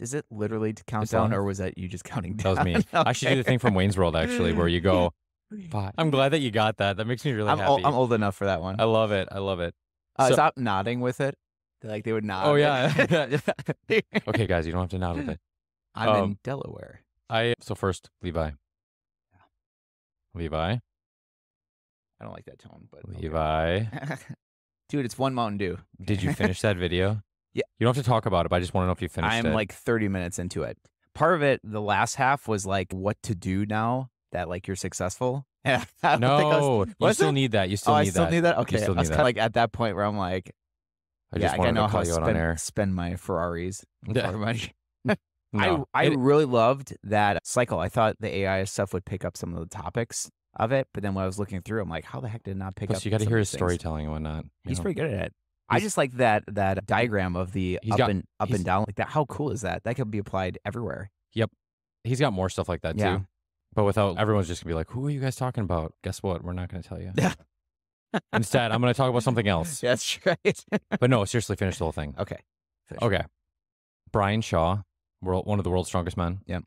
Is it literally to count It's down, on. or was that you just counting That down? was me. I should do the thing from Wayne's World, actually, where you go, five. I'm glad that you got that. That makes me really happy. I'm old enough for that one. I love it. I love it. Stop nodding with it. Like they would nod. Oh, yeah. Okay, guys, you don't have to nod with it. I'm in Delaware. So first, Levi. Levi. I don't like that tone, but Levi. okay. Dude, it's one Mountain Dew. Did you finish that video? Yeah. You don't have to talk about it, but I just want to know if you finished it. I'm like 30 minutes into it. Part of it, the last half was like what to do now that like you're successful. No, you still need that. You still need that. I still need that? Okay. You still I was need kind of like at that point where I'm like, I just I wanted know to how call to you out on air. spend my Ferraris. No, I really loved that cycle. I thought the AI stuff would pick up some of the topics of it, but then when I was looking through, I'm like, how the heck did it not pick up? You got to some hear of his these things? storytelling and whatnot. He's pretty good at it. I just like that diagram of the up and down like that. How cool is that? That could be applied everywhere. Yep. He's got more stuff like that Yeah. too. But without, everyone's just gonna be like, who are you guys talking about? Guess what? We're not gonna tell you. Instead, I'm gonna talk about something else. That's right. But no, seriously, finish the whole thing. Okay. Finish. Okay. Brian Shaw, one of the world's strongest men. Yep.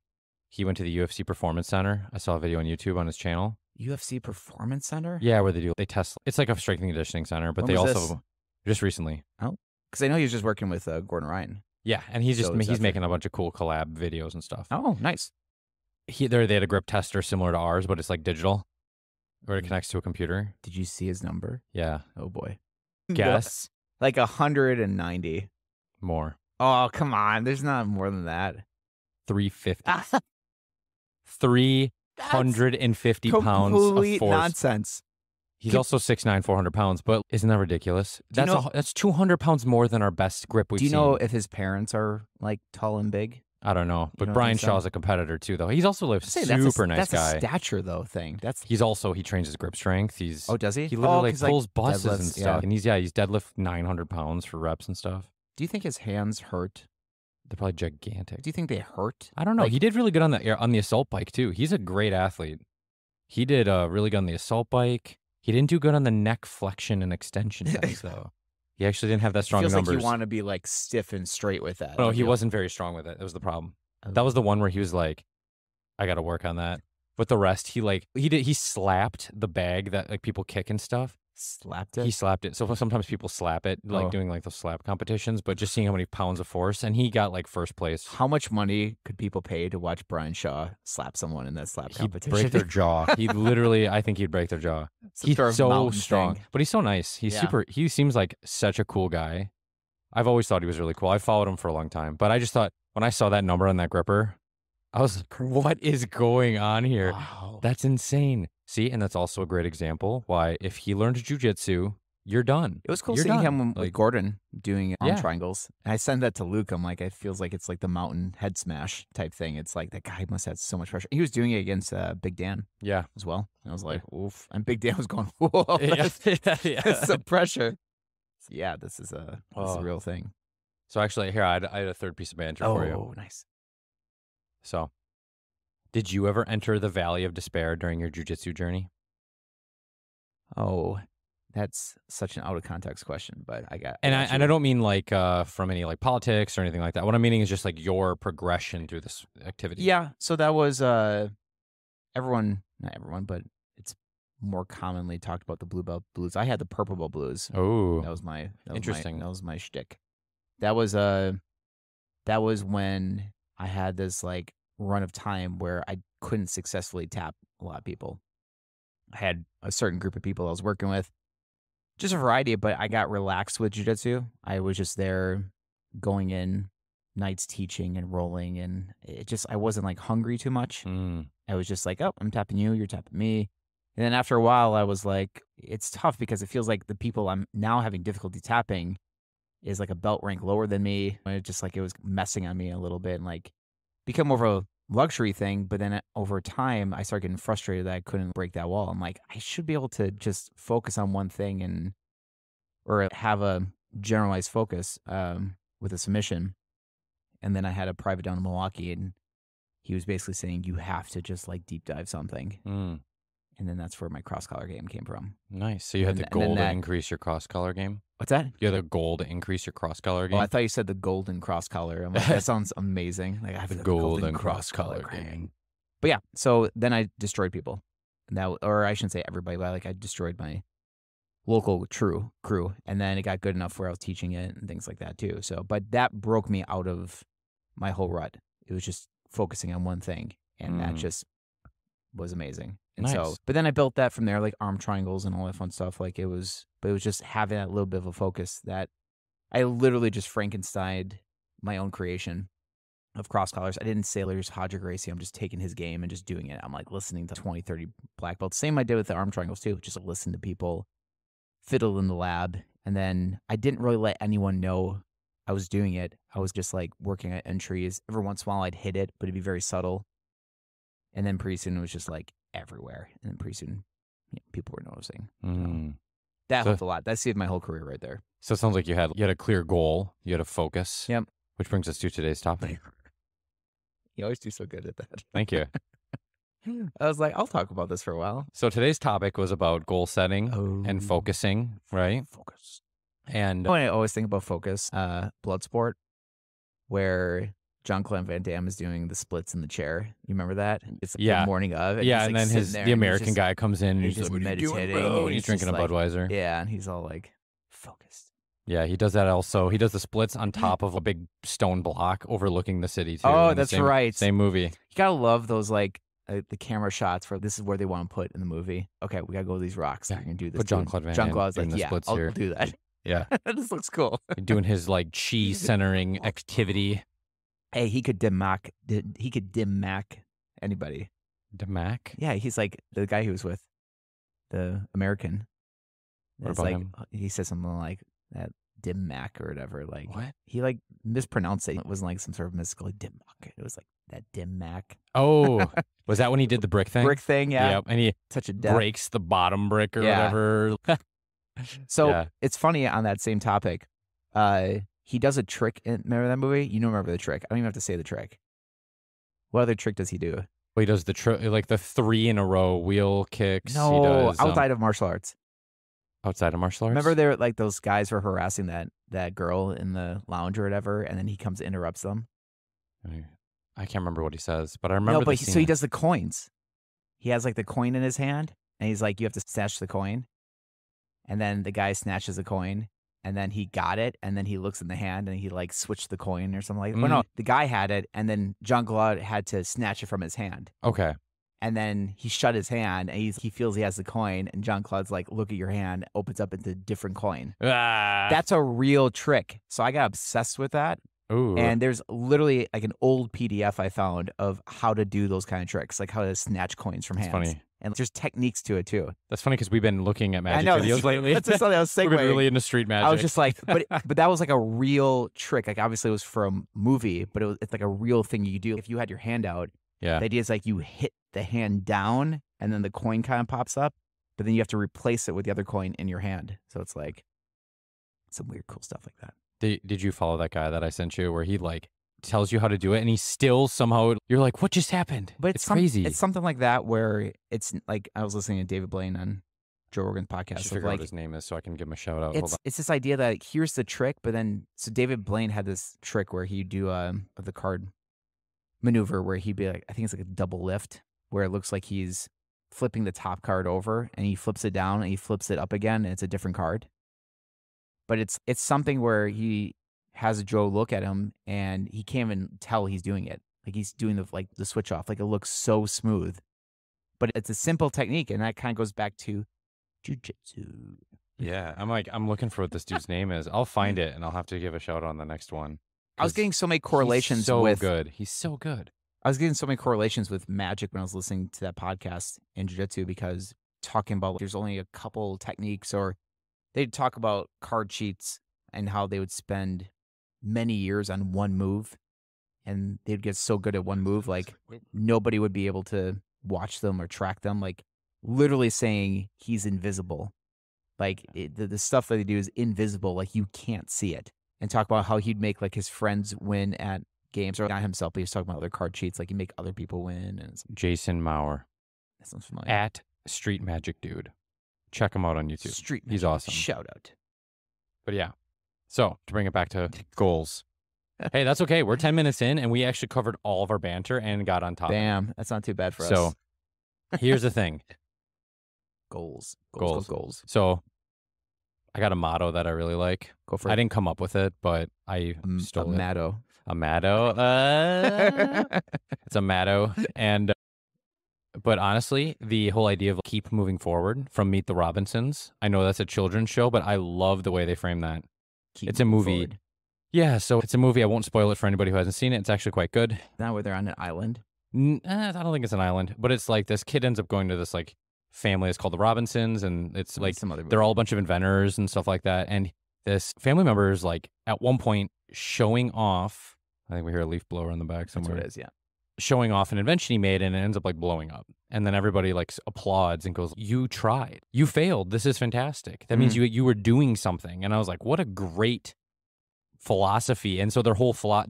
He went to the UFC Performance Center. I saw a video on YouTube on his channel. UFC Performance Center? Yeah, where they test. It's like a strength and conditioning center, but When they was also this? just recently. Oh, because I know he was just working with Gordon Ryan. Yeah, and he's So it's he's that making a bunch of cool collab videos and stuff. Oh, nice. They had a grip tester similar to ours, but it's like digital, where it connects to a computer. Did you see his number? Yeah. Oh boy. Guess. Like 190. More. Oh, come on. There's not more than that. 350. 350 pounds of Complete force. nonsense. He's also 6'9", 400 pounds, but isn't that ridiculous? That's 200 pounds more than our best grip we've seen. Do you know if his parents are like tall and big? I don't know, but don't Brian think so? Shaw's a competitor too, though. He's also a super nice that's guy. a stature though thing. He trains his grip strength. Oh, does he? He literally 'cause, pulls like, buses and deadlifts, stuff, yeah. and he's deadlift 900 pounds for reps and stuff. Do you think his hands hurt? They're probably gigantic. Do you think they hurt? I don't know. Like- He did really good on the assault bike too. He's a great athlete. He did really good on the assault bike. He didn't do good on the neck flexion and extension test though. He actually didn't have that strong Feels numbers. like you want to be like stiff and straight with that. No, he wasn't very strong with it. That was the problem. That was the one where he was like, I got to work on that. But the rest, he slapped the bag that like people kick and stuff. Slapped it? He slapped it. So sometimes people slap it, like doing like those slap competitions, but just seeing how many pounds of force, and he got like first place. How much money could people pay to watch Brian Shaw slap someone in that slap competition? He'd break their jaw. I think he'd break their jaw. He's so strong, but he's so nice. He seems like such a cool guy. I've always thought he was really cool. I followed him for a long time, but I just thought when I saw that number on that gripper, I was like, what is going on here? Wow. That's insane. See, and that's also a great example why if he learned jiu-jitsu, you're done. It was cool You're seeing done. him with Gordon doing arm Yeah. triangles. And I sent that to Luke. I'm like, it feels like it's like the mountain head smash type thing. It's like that guy must have so much pressure. He was doing it against Big Dan Yeah. as well. And I was like, oof. And Big Dan was going, whoa, Yeah. that's some pressure. So yeah, this is a real thing. So actually, here, I had a third piece of banter for you. Oh, nice. So, did you ever enter the valley of despair during your jiu-jitsu journey? Oh, that's such an out of context question, but I got. And got I don't mean like from any like politics or anything like that. What I'm meaning is just like your progression through this activity. Yeah. So that was not everyone, but it's more commonly talked about the blue belt blues. I had the purple belt blues. Oh, That was my interesting. that was my shtick. That was when I had this like run of time where I couldn't successfully tap a lot of people. I had a certain group of people I was working with, just a variety, but I got relaxed with jiu-jitsu. I was just there going in nights teaching and rolling, and I wasn't like hungry too much. I was just like, oh, I'm tapping you, you're tapping me. And then after a while, I was like, it's tough because it feels like the people I'm now having difficulty tapping is like a belt rank lower than me. And it was messing on me a little bit and like become more of a luxury thing. But then over time, I started getting frustrated that I couldn't break that wall. I'm like, I should be able to just focus on one thing or have a generalized focus with a submission. And then I had a private down in Milwaukee, and he was basically saying, you have to just like deep dive something. And then that's where my cross-collar game came from. Nice. So you had the goal to increase your cross-collar game? What's that? You had a goal to increase your cross-collar game? Oh, I thought you said the golden cross-collar. I'm like, that sounds amazing. Like I have the golden cross-collar game. But yeah, so then I destroyed people. Or I shouldn't say everybody, but like I destroyed my local crew. And then it got good enough where I was teaching it and things like that too. So, but that broke me out of my whole rut. It was just focusing on one thing. And that just was amazing. And so, but then I built that from there, like arm triangles and all that fun stuff. Like it was just having that little bit of a focus that I literally just Frankensteined my own creation of cross collars. I didn't say there's Hodger Gracie. I'm just taking his game and just doing it. I'm like listening to 20, 30 black belts. Same I did with the arm triangles too. Just like listen to people, fiddle in the lab. And then I didn't really let anyone know I was doing it. I was just like working at entries. Every once in a while I'd hit it, but it'd be very subtle. And then pretty soon it was just like everywhere. And then pretty soon people were noticing. That helped a lot. That saved my whole career right there. So it sounds like you had a clear goal. You had a focus. Yep. Which brings us to today's topic. You always do so good at that. Thank you. I was like, I'll talk about this for a while. So today's topic was about goal setting and focusing, right? Focus. And I always think about focus, Bloodsport, where Jean-Claude Van Damme is doing the splits in the chair. You remember that? It's like the morning of. And and like then the American guy comes in and he's just like, meditating. And he's drinking a Budweiser. Yeah, and he's all like, focused. Yeah, he does that also. He does the splits on top of a big stone block overlooking the city, too. Oh, that's right. Same movie. You gotta love those, like, the camera shots where this is where they want to put in the movie. Okay, we gotta go to these rocks. We're gonna do this. But Jean-Claude Van Damme Jean-Claude's like, yeah, I'll do that. Yeah. This looks cool. Doing his, like, chi centering activity. Hey, he could dim Mac anybody. Mac? Yeah, he's like the guy he was with, the American. What about him? He said something like that. Dim Mac or whatever. Like what? He like mispronounced it. It wasn't like some sort of mystical dim Mac. It was like that Dim Mac. Oh, was that when he did the brick thing? Brick thing, yeah. Yep. And he breaks the bottom brick or whatever. So it's funny on that same topic. He does a trick. Remember that movie? You don't remember the trick. I don't even have to say the trick. What other trick does he do? Well, he does like the 3 in a row wheel kicks. No, he does, outside of martial arts. Outside of martial arts? Remember there like those guys were harassing that girl in the lounge or whatever, and then he comes and interrupts them? I can't remember what he says, but I remember the scene. So he does the coins. He has like the coin in his hand, and he's like, you have to snatch the coin. And then the guy snatches the coin, and then he got it, and then he looks in the hand, and he like switched the coin or something like that. Well, no, the guy had it, and then Jean-Claude had to snatch it from his hand. Okay. And then he shut his hand, and he feels he has the coin, and Jean-Claude's like, look at your hand, opens up into a different coin. That's a real trick. So I got obsessed with that. Ooh. And there's literally like an old PDF I found of how to do those kind of tricks, like how to snatch coins from hands. Funny. And there's techniques to it too. That's funit's because we've been looking at magic videos lately. That's just something I was segueing. We've been really into street magic. I was just like, but that was like a real trick. Like obviously it was from a movie, but it's like a real thing you do. If you had your hand out, the idea is like you hit the hand down and then the coin kind of pops up, but then you have to replace it with the other coin in your hand. So it's like some weird, cool stuff like that. Did you follow that guy that I sent you where he like tells you how to do it and he still somehow, you're like, what just happened? But it's crazy. It's something like that where it's like, I was listening to David Blaine on Joe Rogan's podcast. I should figure out what his name is so I can give him a shout out. It's this idea that like, here's the trick, but then, so David Blaine had this trick where he'd do the card maneuver where he'd be like, I think it's like a double lift where it looks like he's flipping the top card over and he flips it down and he flips it up again and it's a different card. But it's something where he has Joe look at him and he can't even tell he's doing it. Like he's doing the switch off. Like it looks so smooth. But it's a simple technique and that kind of goes back to jiu-jitsu. Yeah, I'm looking for what this dude's name is. I'll find it and I'll have to give a shout out on the next one. I was getting so many correlations He's so good. I was getting so many correlations with magic when I was listening to that podcast in jiu-jitsu because talking about there's only a couple techniques or they'd talk about card cheats and how they would spend many years on one move and they'd get so good at one move, like nobody would be able to watch them or track them. Like literally saying he's invisible. Like the stuff that they do is invisible. Like you can't see it. And talk about how he'd make like his friends win at games, or not himself, but he was talking about other card cheats. Like he'd make other people win. And Jason Maurer. That sounds familiar. At Street Magic Dude. Check him out on YouTube. Street Magic. He's awesome. Shout out. But yeah. So to bring it back to goals. Hey, that's okay. We're 10 minutes in, and we actually covered all of our banter and got on top. Bam. That's not too bad for us. So here's the thing. Goals. So I got a motto that I really like. Go for it. I didn't come up with it, but I stole it. A motto. It's a motto. And but honestly, the whole idea of keep moving forward from Meet the Robinsons, I know that's a children's show, but I love the way they frame that. It's a movie. Forward. Yeah, so it's a movie. I won't spoil it for anybody who hasn't seen it. It's actually quite good. Now where they're on an island? I don't think it's an island, but it's like this kid ends up going to this like family. It's called the Robinsons, and it's like they're all a bunch of inventors and stuff like that. And this family member is like at one point showing off. I think we hear a leaf blower in the back somewhere. That's what it is, yeah. Showing off an invention he made, and it ends up like blowing up. And then everybody like applauds and goes, "You tried. You failed. This is fantastic. That means you were doing something." And I was like, "What a great philosophy." And so their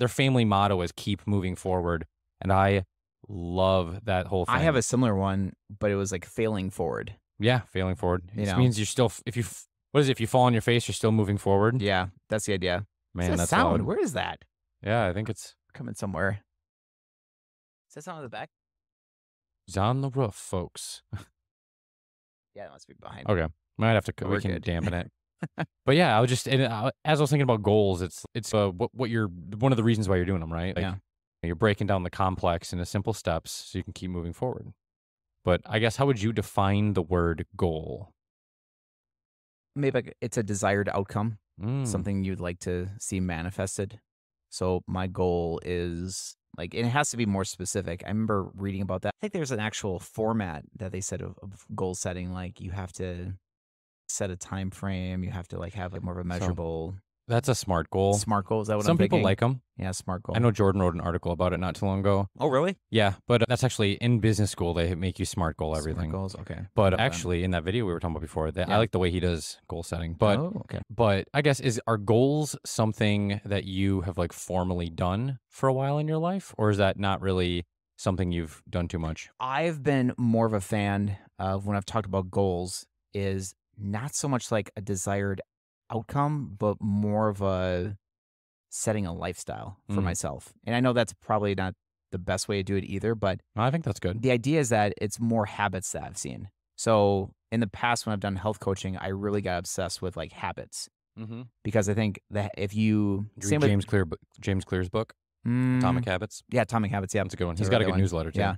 family motto is keep moving forward. And I love that whole thing. I have a similar one, but it was like failing forward. Yeah, failing forward. It means you're still, if you fall on your face, you're still moving forward. Yeah, that's the idea. Man, that's sound. Loud. Where is that? Yeah, I think it's coming somewhere. Is that sound on the back? It's on the roof, folks. Yeah, it must be behind. Okay, might have to. We can dampen it. But yeah, I was just as I was thinking about goals. It's what you're one of the reasons why you're doing them, right? Like, yeah, you're breaking down the complex into simple steps so you can keep moving forward. But I guess how would you define the word goal? Maybe it's a desired outcome, something you'd like to see manifested. So my goal is like, and it has to be more specific. I remember reading about that. I think there's an actual format that they said of goal setting. Like you have to set a time frame. You have to like have like more of a measurable. That's a SMART goal. SMART goal, is that what Some I'm thinking? people like them. Yeah, SMART goal. I know Jordan wrote an article about it not too long ago. Oh, really? Yeah, but that's actually in business school. They make you SMART goal everything. SMART goals, okay. But actually, in that video we were talking about before, I like the way he does goal setting. But okay. But I guess are goals something that you have like formally done for a while in your life, or is that not really something you've done too much? I've been more of a fan of when I've talked about goals is not so much like a desired outcome, but more of a setting a lifestyle for myself. And I know that's probably not the best way to do it either, but I think that's good. The idea is that it's more habits that I've seen. So in the past, when I've done health coaching, I really got obsessed with like habits because I think that if you read James Clear's book, Atomic Habits. Yeah, Atomic Habits. Yeah, that's a good one. He's got a good newsletter too. Yeah,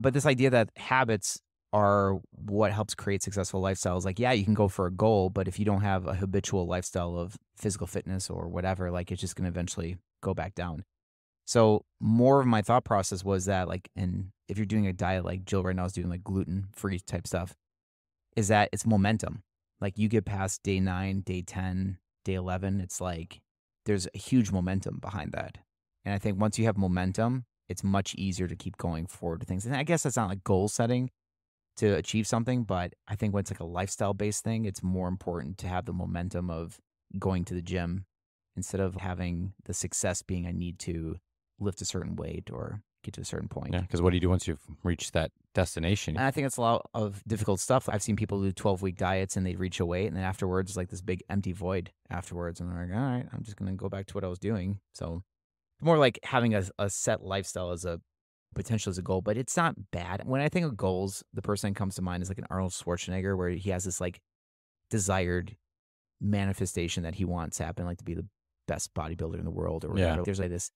but this idea that habits are what helps create successful lifestyles. Like, yeah, you can go for a goal, but if you don't have a habitual lifestyle of physical fitness or whatever, like it's just going to eventually go back down. So more of my thought process was that like, and if you're doing a diet like Jill right now is doing like gluten-free type stuff, is that it's momentum. Like you get past day 9, day 10, day 11, it's like there's a huge momentum behind that. And I think once you have momentum, it's much easier to keep going forward with things. And I guess that's not like goal setting to achieve something, but I think when it's like a lifestyle-based thing, it's more important to have the momentum of going to the gym instead of having the success being I need to lift a certain weight or get to a certain point. Yeah, because what do you do once you've reached that destination? And I think it's a lot of difficult stuff. I've seen people do 12-week diets and they reach a weight, and then afterwards, it's like this big empty void afterwards. And they're like, all right, I'm just going to go back to what I was doing. So more like having a set lifestyle as a potential as a goal, but it's not bad. When I think of goals, the person that comes to mind is like an Arnold Schwarzenegger, where he has this like desired manifestation that he wants to happen, like to be the best bodybuilder in the world or whatever. Yeah. There's like this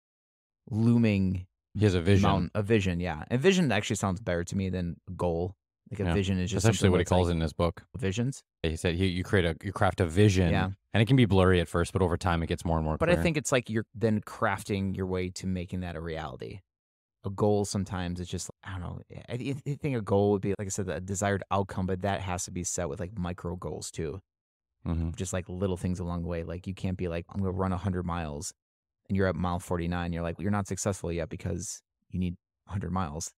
looming. He has a vision. A vision, yeah. A vision actually sounds better to me than a goal. Like a vision is just that's actually what he calls it in his book. Visions. He said you craft a vision, and it can be blurry at first, but over time it gets more and more clear. But I think it's like you're then crafting your way to making that a reality. A goal sometimes it's just, I don't know. I think a goal would be, like I said, a desired outcome, but that has to be set with like micro goals too. Just like little things along the way. Like you can't be like, I'm going to run 100 miles and you're at mile 49. You're like, you're not successful yet because you need 100 miles.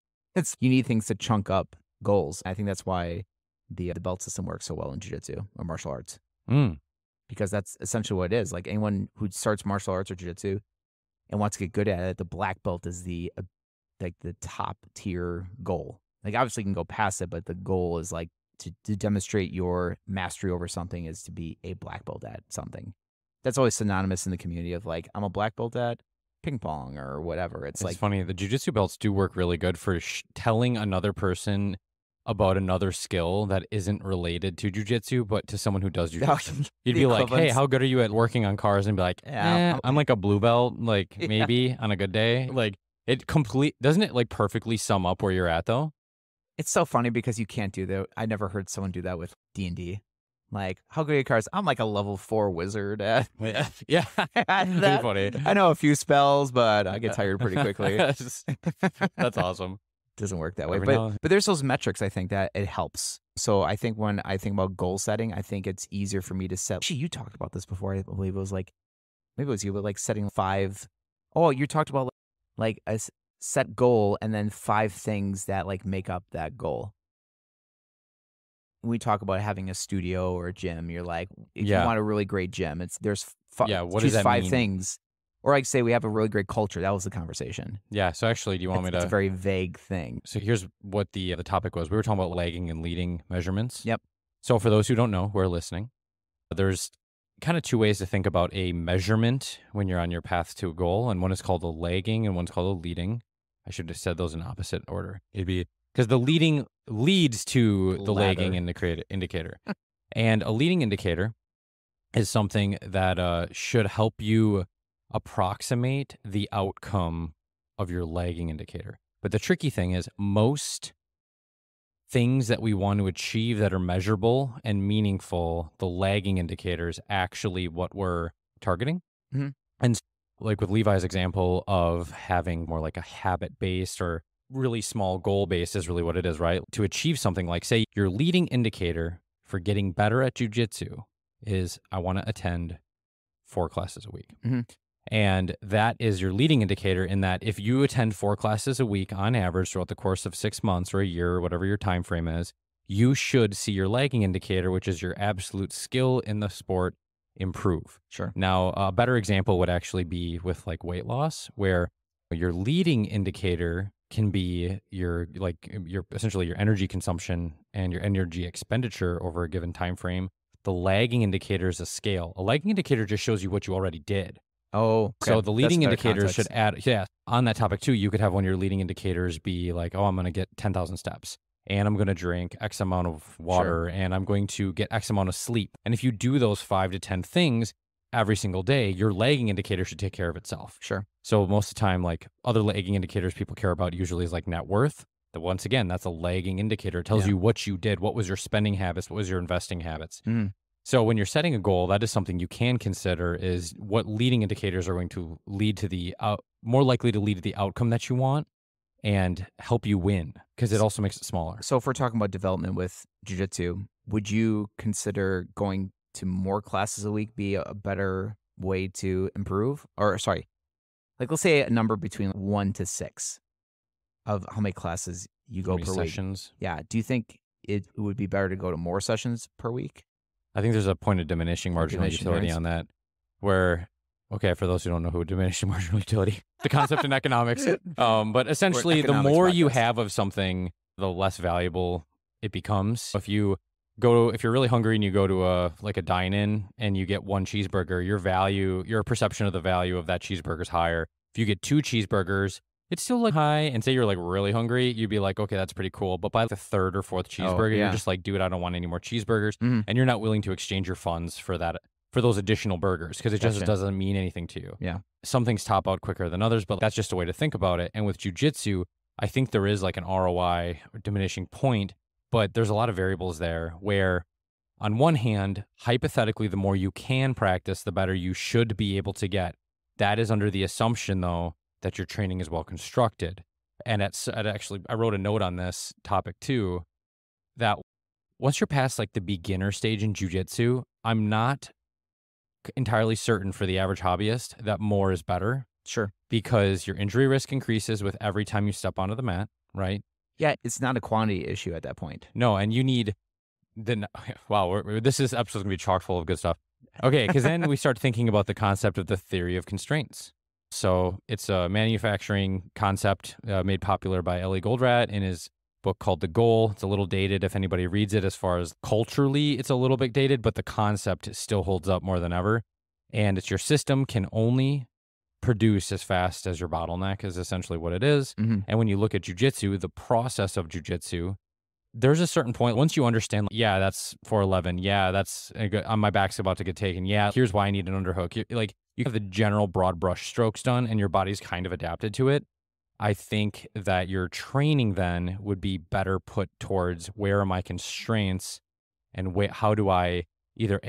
You need things to chunk up goals. I think that's why the belt system works so well in jiu-jitsu or martial arts. Because that's essentially what it is. Like anyone who starts martial arts or jiu-jitsu and wants to get good at it, the black belt is like the top tier goal. Like obviously you can go past it, but the goal is like to demonstrate your mastery over something is to be a black belt at something. That's always synonymous in the community of like, I'm a black belt at ping pong or whatever. It's like funny. The jiu-jitsu belts do work really good for telling another person about another skill that isn't related to jiu-jitsu, but to someone who does jiu-jitsu. You'd be like, hey, how good are you at working on cars? And be like, I'm like a blue belt, like maybe on a good day. Like doesn't it like perfectly sum up where you're at though? It's so funny because you can't do that. I never heard someone do that with D&D. Like, how good are your cars? I'm like a level 4 wizard. Yeah. That's funny. I know a few spells, but I get tired pretty quickly. That's awesome. Doesn't work that way. But there's those metrics, I think, that it helps. So I think when I think about goal setting, I think it's easier for me to set. Actually, you talked about this before. I believe it was like, maybe it was you, but like setting 5. Oh, you talked about like a set goal and then 5 things that like make up that goal. When we talk about having a studio or a gym, you're like, if you want a really great gym, there's what does that 5 mean? things. Or I could say we have a really great culture. That was the conversation. Yeah. So actually, do you want me to? It's a very vague thing. So here's what the topic was. We were talking about lagging and leading measurements. Yep. So for those who don't know, who are listening, there's kind of 2 ways to think about a measurement when you're on your path to a goal. And one is called a lagging and one's called a leading. I should have said those in opposite order. It'd be because the leading leads to the lagging indicator. And a leading indicator is something that should help you approximate the outcome of your lagging indicator. But the tricky thing is most things that we want to achieve that are measurable and meaningful, the lagging indicator is actually what we're targeting. Mm-hmm. And like with Levi's example of having more like a habit-based or really small goal-based is really what it is, right? To achieve something like, say, your leading indicator for getting better at jiu-jitsu is I want to attend 4 classes a week. Mm-hmm. And that is your leading indicator in that if you attend 4 classes a week on average throughout the course of 6 months or a year or whatever your time frame is, you should see your lagging indicator, which is your absolute skill in the sport, improve. Sure. Now, a better example would actually be with like weight loss, where your leading indicator can be your essentially your energy consumption and your energy expenditure over a given time frame. The lagging indicator is a scale. A lagging indicator just shows you what you already did. Oh, okay. So the leading indicators should add, on that topic too, you could have one of your leading indicators be like, oh, I'm going to get 10,000 steps and I'm going to drink X amount of water and I'm going to get X amount of sleep. And if you do those 5 to 10 things every single day, your lagging indicator should take care of itself. Sure. So most of the time, like other lagging indicators people care about usually is like net worth. That once again, that's a lagging indicator. It tells you what you did, what was your spending habits, what was your investing habits. Mm. So when you're setting a goal, that is something you can consider is what leading indicators are going to lead to the more likely to lead to the outcome that you want and help you win because it also makes it smaller. So if we're talking about development with jiu-jitsu, would you consider going to more classes a week be a better way to improve? Or sorry, like let's say a number between 1 to 6 of how many classes you go per week. Yeah. Do you think it would be better to go to more sessions per week? I think there's a point of diminishing marginal utility on that where, okay, for those who don't know who diminishing marginal utility, the concept in economics, but essentially the more you have of something, the less valuable it becomes. If you're really hungry and you go to a dine-in and you get 1 cheeseburger, your perception of the value of that cheeseburger is higher. If you get 2 cheeseburgers, it's still like high, and say you're like really hungry, you'd be like, okay, that's pretty cool. But by the 3rd or 4th cheeseburger, you're just like, dude, I don't want any more cheeseburgers. Mm-hmm. And you're not willing to exchange your funds for those additional burgers because it just doesn't mean anything to you. Yeah. Some things top out quicker than others, but that's just a way to think about it. And with jiu-jitsu, I think there is like an ROI or diminishing point, but there's a lot of variables there where on one hand, hypothetically, the more you can practice, the better you should be able to get. That is under the assumption, though, that your training is well constructed. And I wrote a note on this topic too, that once you're past like the beginner stage in jiu-jitsu, I'm not entirely certain for the average hobbyist that more is better. Sure. Because your injury risk increases with every time you step onto the mat, right? Yeah, it's not a quantity issue at that point. No, and you need this episode's gonna be chock full of good stuff. Okay, because then we start thinking about the concept of the theory of constraints. So it's a manufacturing concept made popular by Ellie Goldratt in his book called The Goal. It's a little dated if anybody reads it, as far as culturally, it's a little bit dated, but the concept still holds up more than ever. And it's your system can only produce as fast as your bottleneck is essentially what it is. Mm-hmm. And when you look at jujitsu, the process of jujitsu, there's a certain point once you understand, yeah, that's 411. Yeah, that's my back's about to get taken. Yeah, here's why I need an underhook. You have the general broad brush strokes done and your body's kind of adapted to it. I think that your training then would be better put towards where are my constraints and how do I either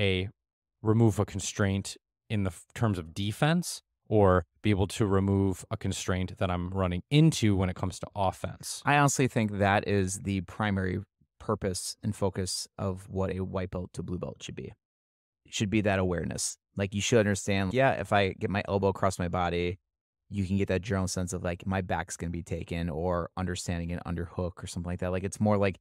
remove a constraint in the terms of defense or be able to remove a constraint that I'm running into when it comes to offense. I honestly think that is the primary purpose and focus of what a white belt to blue belt should be. It should be that awareness. Like, you should understand, yeah, if I get my elbow across my body, you can get that general sense of like my back's going to be taken, or understanding an underhook or something like that. Like, it's more like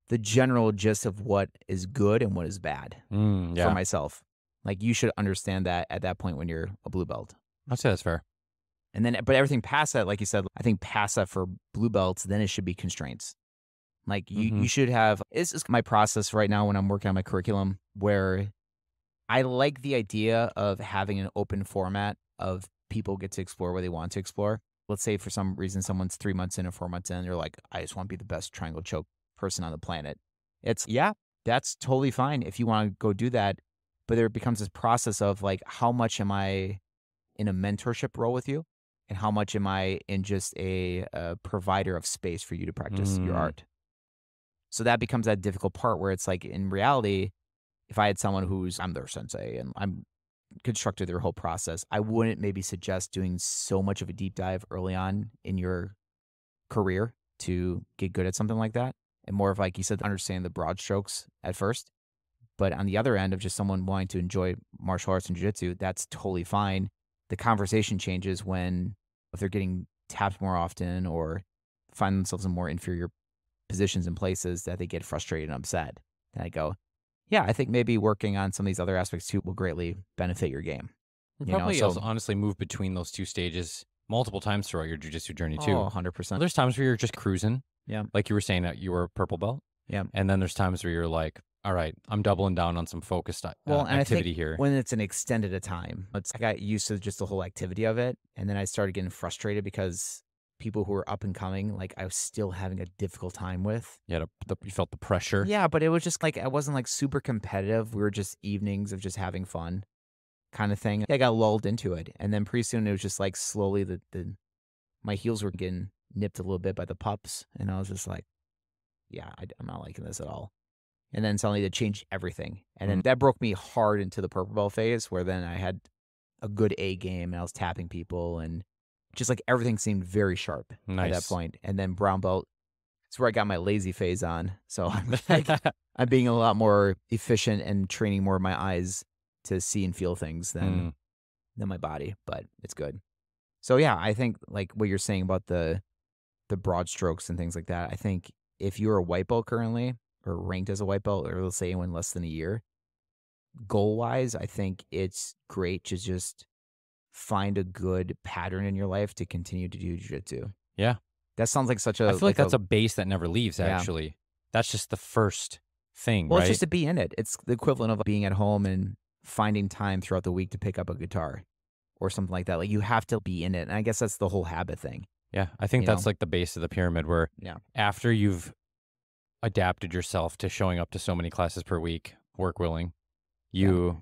the general gist of what is good and what is bad for myself. Like, you should understand that at that point when you're a blue belt. I'd say that's fair. And then, but everything past that, like you said, I think past that for blue belts, then it should be constraints. Like, you should have, this is my process right now when I'm working on my curriculum, where I like the idea of having an open format of people get to explore where they want to explore. Let's say for some reason someone's 3 months in or 4 months in, they're like, I just want to be the best triangle choke person on the planet. It's, yeah, that's totally fine if you want to go do that. But there becomes this process of like, how much am I in a mentorship role with you? And how much am I in just a provider of space for you to practice your art? So that becomes that difficult part where it's like, in reality, if I had someone I'm their sensei and I'm constructed their whole process, I wouldn't maybe suggest doing so much of a deep dive early on in your career to get good at something like that. And more of, like you said, understand the broad strokes at first. But on the other end of just someone wanting to enjoy martial arts and jiu-jitsu, that's totally fine. The conversation changes if they're getting tapped more often or find themselves in more inferior positions and places that they get frustrated and upset. And I go, yeah, I think maybe working on some of these other aspects too will greatly benefit your game. Probably also honestly move between those two stages multiple times throughout your jiu-jitsu journey too. Oh, 100%. There's times where you're just cruising. Yeah. Like you were saying that you were a purple belt. Yeah. And then there's times where you're like, all right, I'm doubling down on some focused activity here. When it's an extended time, I got used to just the whole activity of it. And then I started getting frustrated because people who were up and coming, like, I was still having a difficult time with. Yeah, you felt the pressure. Yeah, but it was just like, I wasn't like super competitive. We were just evenings of just having fun kind of thing. I got lulled into it. And then pretty soon it was just like slowly my heels were getting nipped a little bit by the pups. And I was just like, yeah, I'm not liking this at all. And then suddenly they changed everything. And then that broke me hard into the purple belt phase, where then I had a good A game and I was tapping people and just like everything seemed very sharp at that point. And then brown belt, it's where I got my lazy phase on. So I'm like, I'm being a lot more efficient and training more of my eyes to see and feel things than my body, but it's good. So yeah, I think like what you're saying about the broad strokes and things like that, I think if you're a white belt currently, or ranked as a white belt, or let's say in less than a year, goal-wise, I think it's great to just find a good pattern in your life to continue to do jiu-jitsu. Yeah. That sounds like such a... I feel like that's a base that never leaves, actually. Yeah. That's just the first thing, well, right? It's just to be in it. It's the equivalent of being at home and finding time throughout the week to pick up a guitar or something like that. Like, you have to be in it. And I guess that's the whole habit thing. Yeah, I think that's like the base of the pyramid, where after you've adapted yourself to showing up to so many classes per week, work willing, you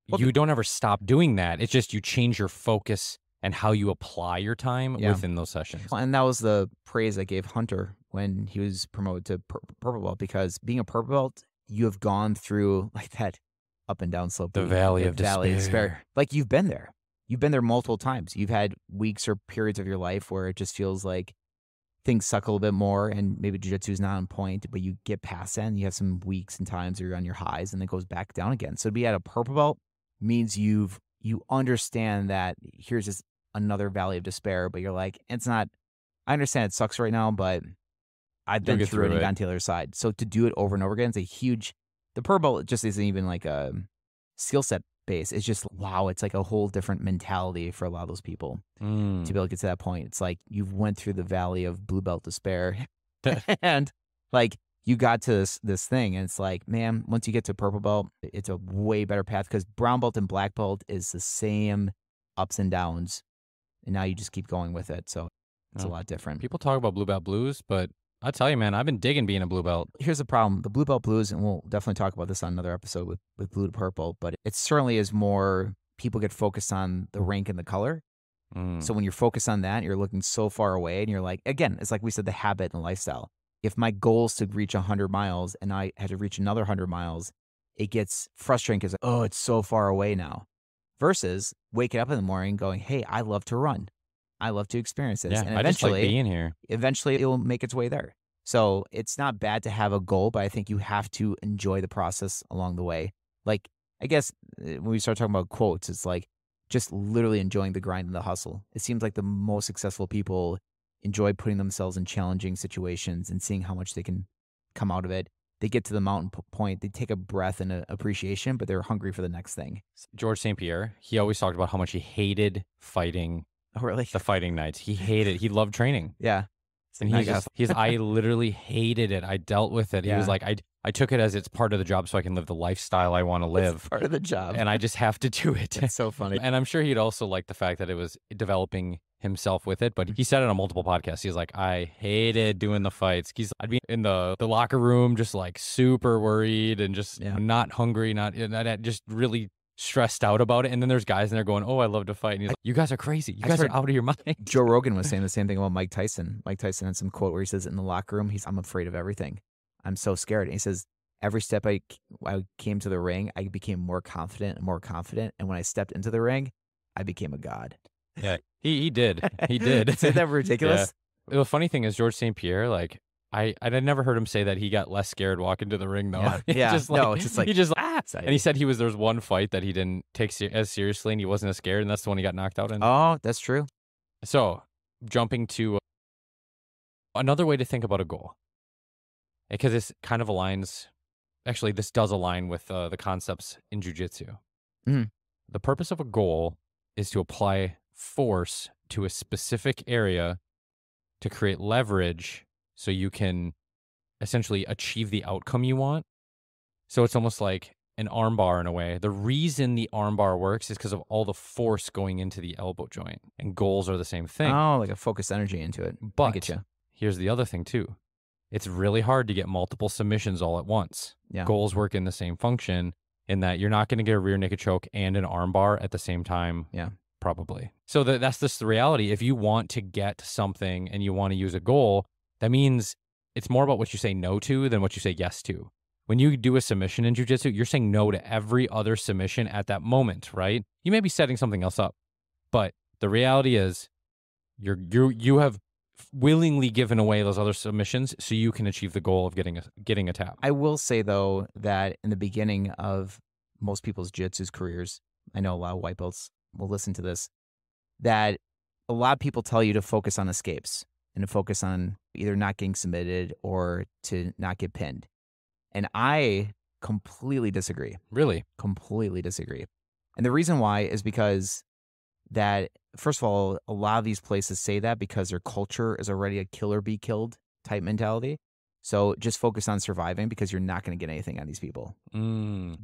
don't ever stop doing that. It's just you change your focus and how you apply your time within those sessions. And that was the praise I gave Hunter when he was promoted to purple belt, because being a purple belt, you have gone through like that up and down slope. The valley of despair. Like, you've been there. You've been there multiple times. You've had weeks or periods of your life where it just feels like things suck a little bit more and maybe jiu-jitsu is not on point, but you get past that and you have some weeks and times where you're on your highs and it goes back down again. So to be at a purple belt means you understand that here's just another valley of despair, but you're like, it's not, I understand it sucks right now, but I've been through it and gotten to the other side. So to do it over and over again, the purple belt just isn't even like a skill set base. It's just, wow, it's like a whole different mentality for a lot of those people to be able to get to that point. It's like you've went through the valley of blue belt despair and Like, you got to this thing, and it's like, man, once you get to purple belt, it's a way better path because brown belt and black belt is the same ups and downs, and now you just keep going with it. So it's a lot different. People talk about blue belt blues, but I tell you, man, I've been digging being a blue belt. Here's the problem. The blue belt blues, and we'll definitely talk about this on another episode with blue to purple, but it certainly is more, people get focused on the rank and the color. So when you're focused on that, you're looking so far away, and you're like, again, it's like we said, the habit and lifestyle. If my goal is to reach 100 miles and I had to reach another 100 miles, it gets frustrating because, oh, it's so far away now. Versus waking up in the morning going, hey, I love to run. I love to experience this. Yeah, and I just like being here. Eventually, it will make its way there. So it's not bad to have a goal, but I think you have to enjoy the process along the way. Like, I guess when we start talking about quotes, it's like just literally enjoying the grind and the hustle. It seems like the most successful people enjoy putting themselves in challenging situations and seeing how much they can come out of it. They get to the mountain point, they take a breath and a appreciation, but they're hungry for the next thing. George St. Pierre, he always talked about how much he hated fighting. Oh, really? The fighting nights. He hated, he loved training. Yeah. And I literally hated it. I dealt with it. Yeah. He was like, I took it as it's part of the job so I can live the lifestyle I want to live. It's part of the job. And I just have to do it. It's so funny. And I'm sure he'd also like the fact that it was developing himself with it. But he said it on multiple podcasts. He's like, I hated doing the fights. I'd be in the locker room just like super worried and just not hungry, not just really stressed out about it. And then there's guys in there going, oh, I love to fight. And he's like, you guys are crazy. You guys are out of your mind. Joe Rogan was saying the same thing about Mike Tyson. Mike Tyson had some quote where he says, in the locker room, I'm afraid of everything. I'm so scared. And he says, every step I came to the ring, I became more confident and more confident. And when I stepped into the ring, I became a god. Yeah, he did. He did. Isn't that ridiculous? Yeah. The funny thing is, George St. Pierre, like, I'd never heard him say that he got less scared walking to the ring, though. Yeah. It's just like, and he said there was one fight that he didn't take as seriously and he wasn't as scared, and that's the one he got knocked out in. Oh, that's true. So, jumping to another way to think about a goal, because this kind of aligns, actually, this does align with the concepts in jiu-jitsu. Mm-hmm. The purpose of a goal is to apply force to a specific area to create leverage so you can essentially achieve the outcome you want. So it's almost like an armbar in a way. The reason the armbar works is because of all the force going into the elbow joint, and goals are the same thing. Oh, like a focused energy into it. But I get you. Here's the other thing too. It's really hard to get multiple submissions all at once. Yeah. Goals work in the same function in that you're not going to get a rear naked choke and an armbar at the same time. Yeah. Probably. So that's just the reality. If you want to get something and you want to use a goal, that means it's more about what you say no to than what you say yes to. When you do a submission in jiu-jitsu, you're saying no to every other submission at that moment, right? You may be setting something else up, but the reality is you have willingly given away those other submissions so you can achieve the goal of getting a tap. I will say, though, that in the beginning of most people's jiu-jitsu careers, I know a lot of white belts will listen to this, that a lot of people tell you to focus on escapes and to focus on either not getting submitted or to not get pinned. And I completely disagree. Really? Completely disagree. And the reason why is because that, first of all, a lot of these places say that because their culture is already a kill or be killed type mentality. So just focus on surviving because you're not going to get anything on these people.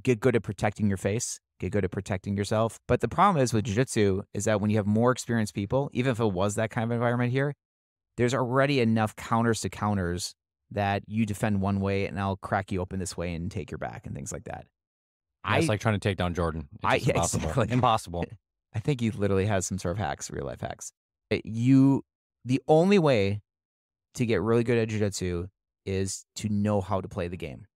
Get good at protecting your face. Get good at protecting yourself. But the problem is with jiu-jitsu is that when you have more experienced people, even if it was that kind of environment here, there's already enough counters to counters that you defend one way and I'll crack you open this way and take your back and things like that. Yeah, it's like trying to take down Jordan. It's impossible. Exactly. Impossible. I think he literally has some sort of hacks, real life hacks. The only way to get really good at jiu-jitsu is to know how to play the game.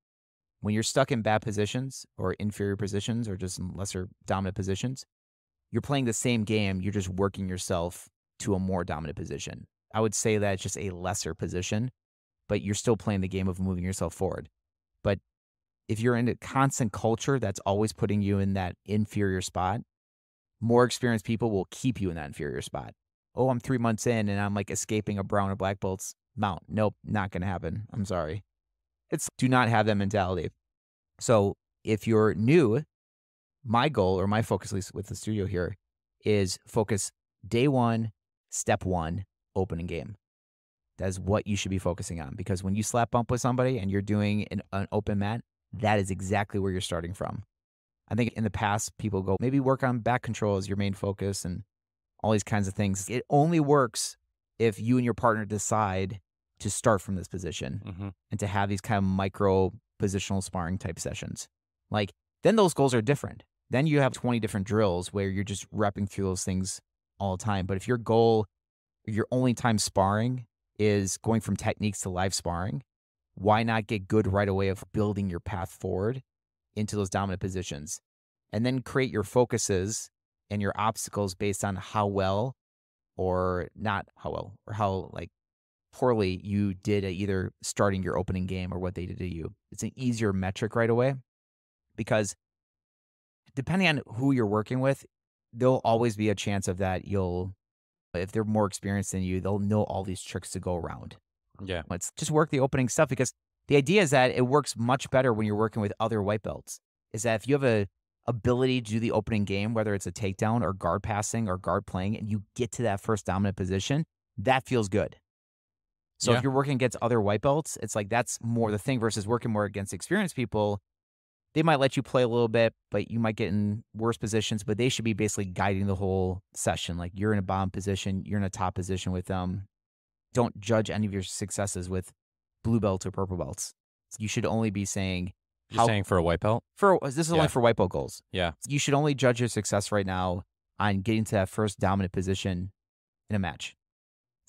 When you're stuck in bad positions or inferior positions or just in lesser dominant positions, you're playing the same game. You're just working yourself to a more dominant position. I would say that it's just a lesser position, but you're still playing the game of moving yourself forward. But if you're in a constant culture that's always putting you in that inferior spot, more experienced people will keep you in that inferior spot. Oh, I'm 3 months in and I'm like escaping a brown or black belt's mount. Nope, not going to happen. I'm sorry. Do not have that mentality. So if you're new, my goal or my focus, at least with the studio here, is focus day one, step one, opening game. That is what you should be focusing on, because when you slap bump with somebody and you're doing an open mat, that is exactly where you're starting from. I think in the past, people go, maybe work on back control as your main focus and all these kinds of things. It only works if you and your partner decide to start from this position and to have these kind of micro positional sparring type sessions. Like, then those goals are different. Then you have 20 different drills where you're just repping through those things all the time. But if your goal, your only time sparring is going from techniques to live sparring, why not get good right away of building your path forward into those dominant positions, and then create your focuses and your obstacles based on how well or not how well, or how like poorly you did at either starting your opening game or what they did to you. It's an easier metric right away, because depending on who you're working with, there'll always be a chance of that. If they're more experienced than you, they'll know all these tricks to go around. Yeah. Let's just work the opening stuff, because the idea is that it works much better when you're working with other white belts. Is that if you have a ability to do the opening game, whether it's a takedown or guard passing or guard playing, and you get to that first dominant position, that feels good. So if you're working against other white belts, it's like that's more the thing versus working more against experienced people. They might let you play a little bit, but you might get in worse positions, but they should be basically guiding the whole session. Like, you're in a bottom position, you're in a top position with them. Don't judge any of your successes with blue belts or purple belts. You should only be saying... You're saying for a white belt? This is only for white belt goals. Yeah. You should only judge your success right now on getting to that first dominant position in a match.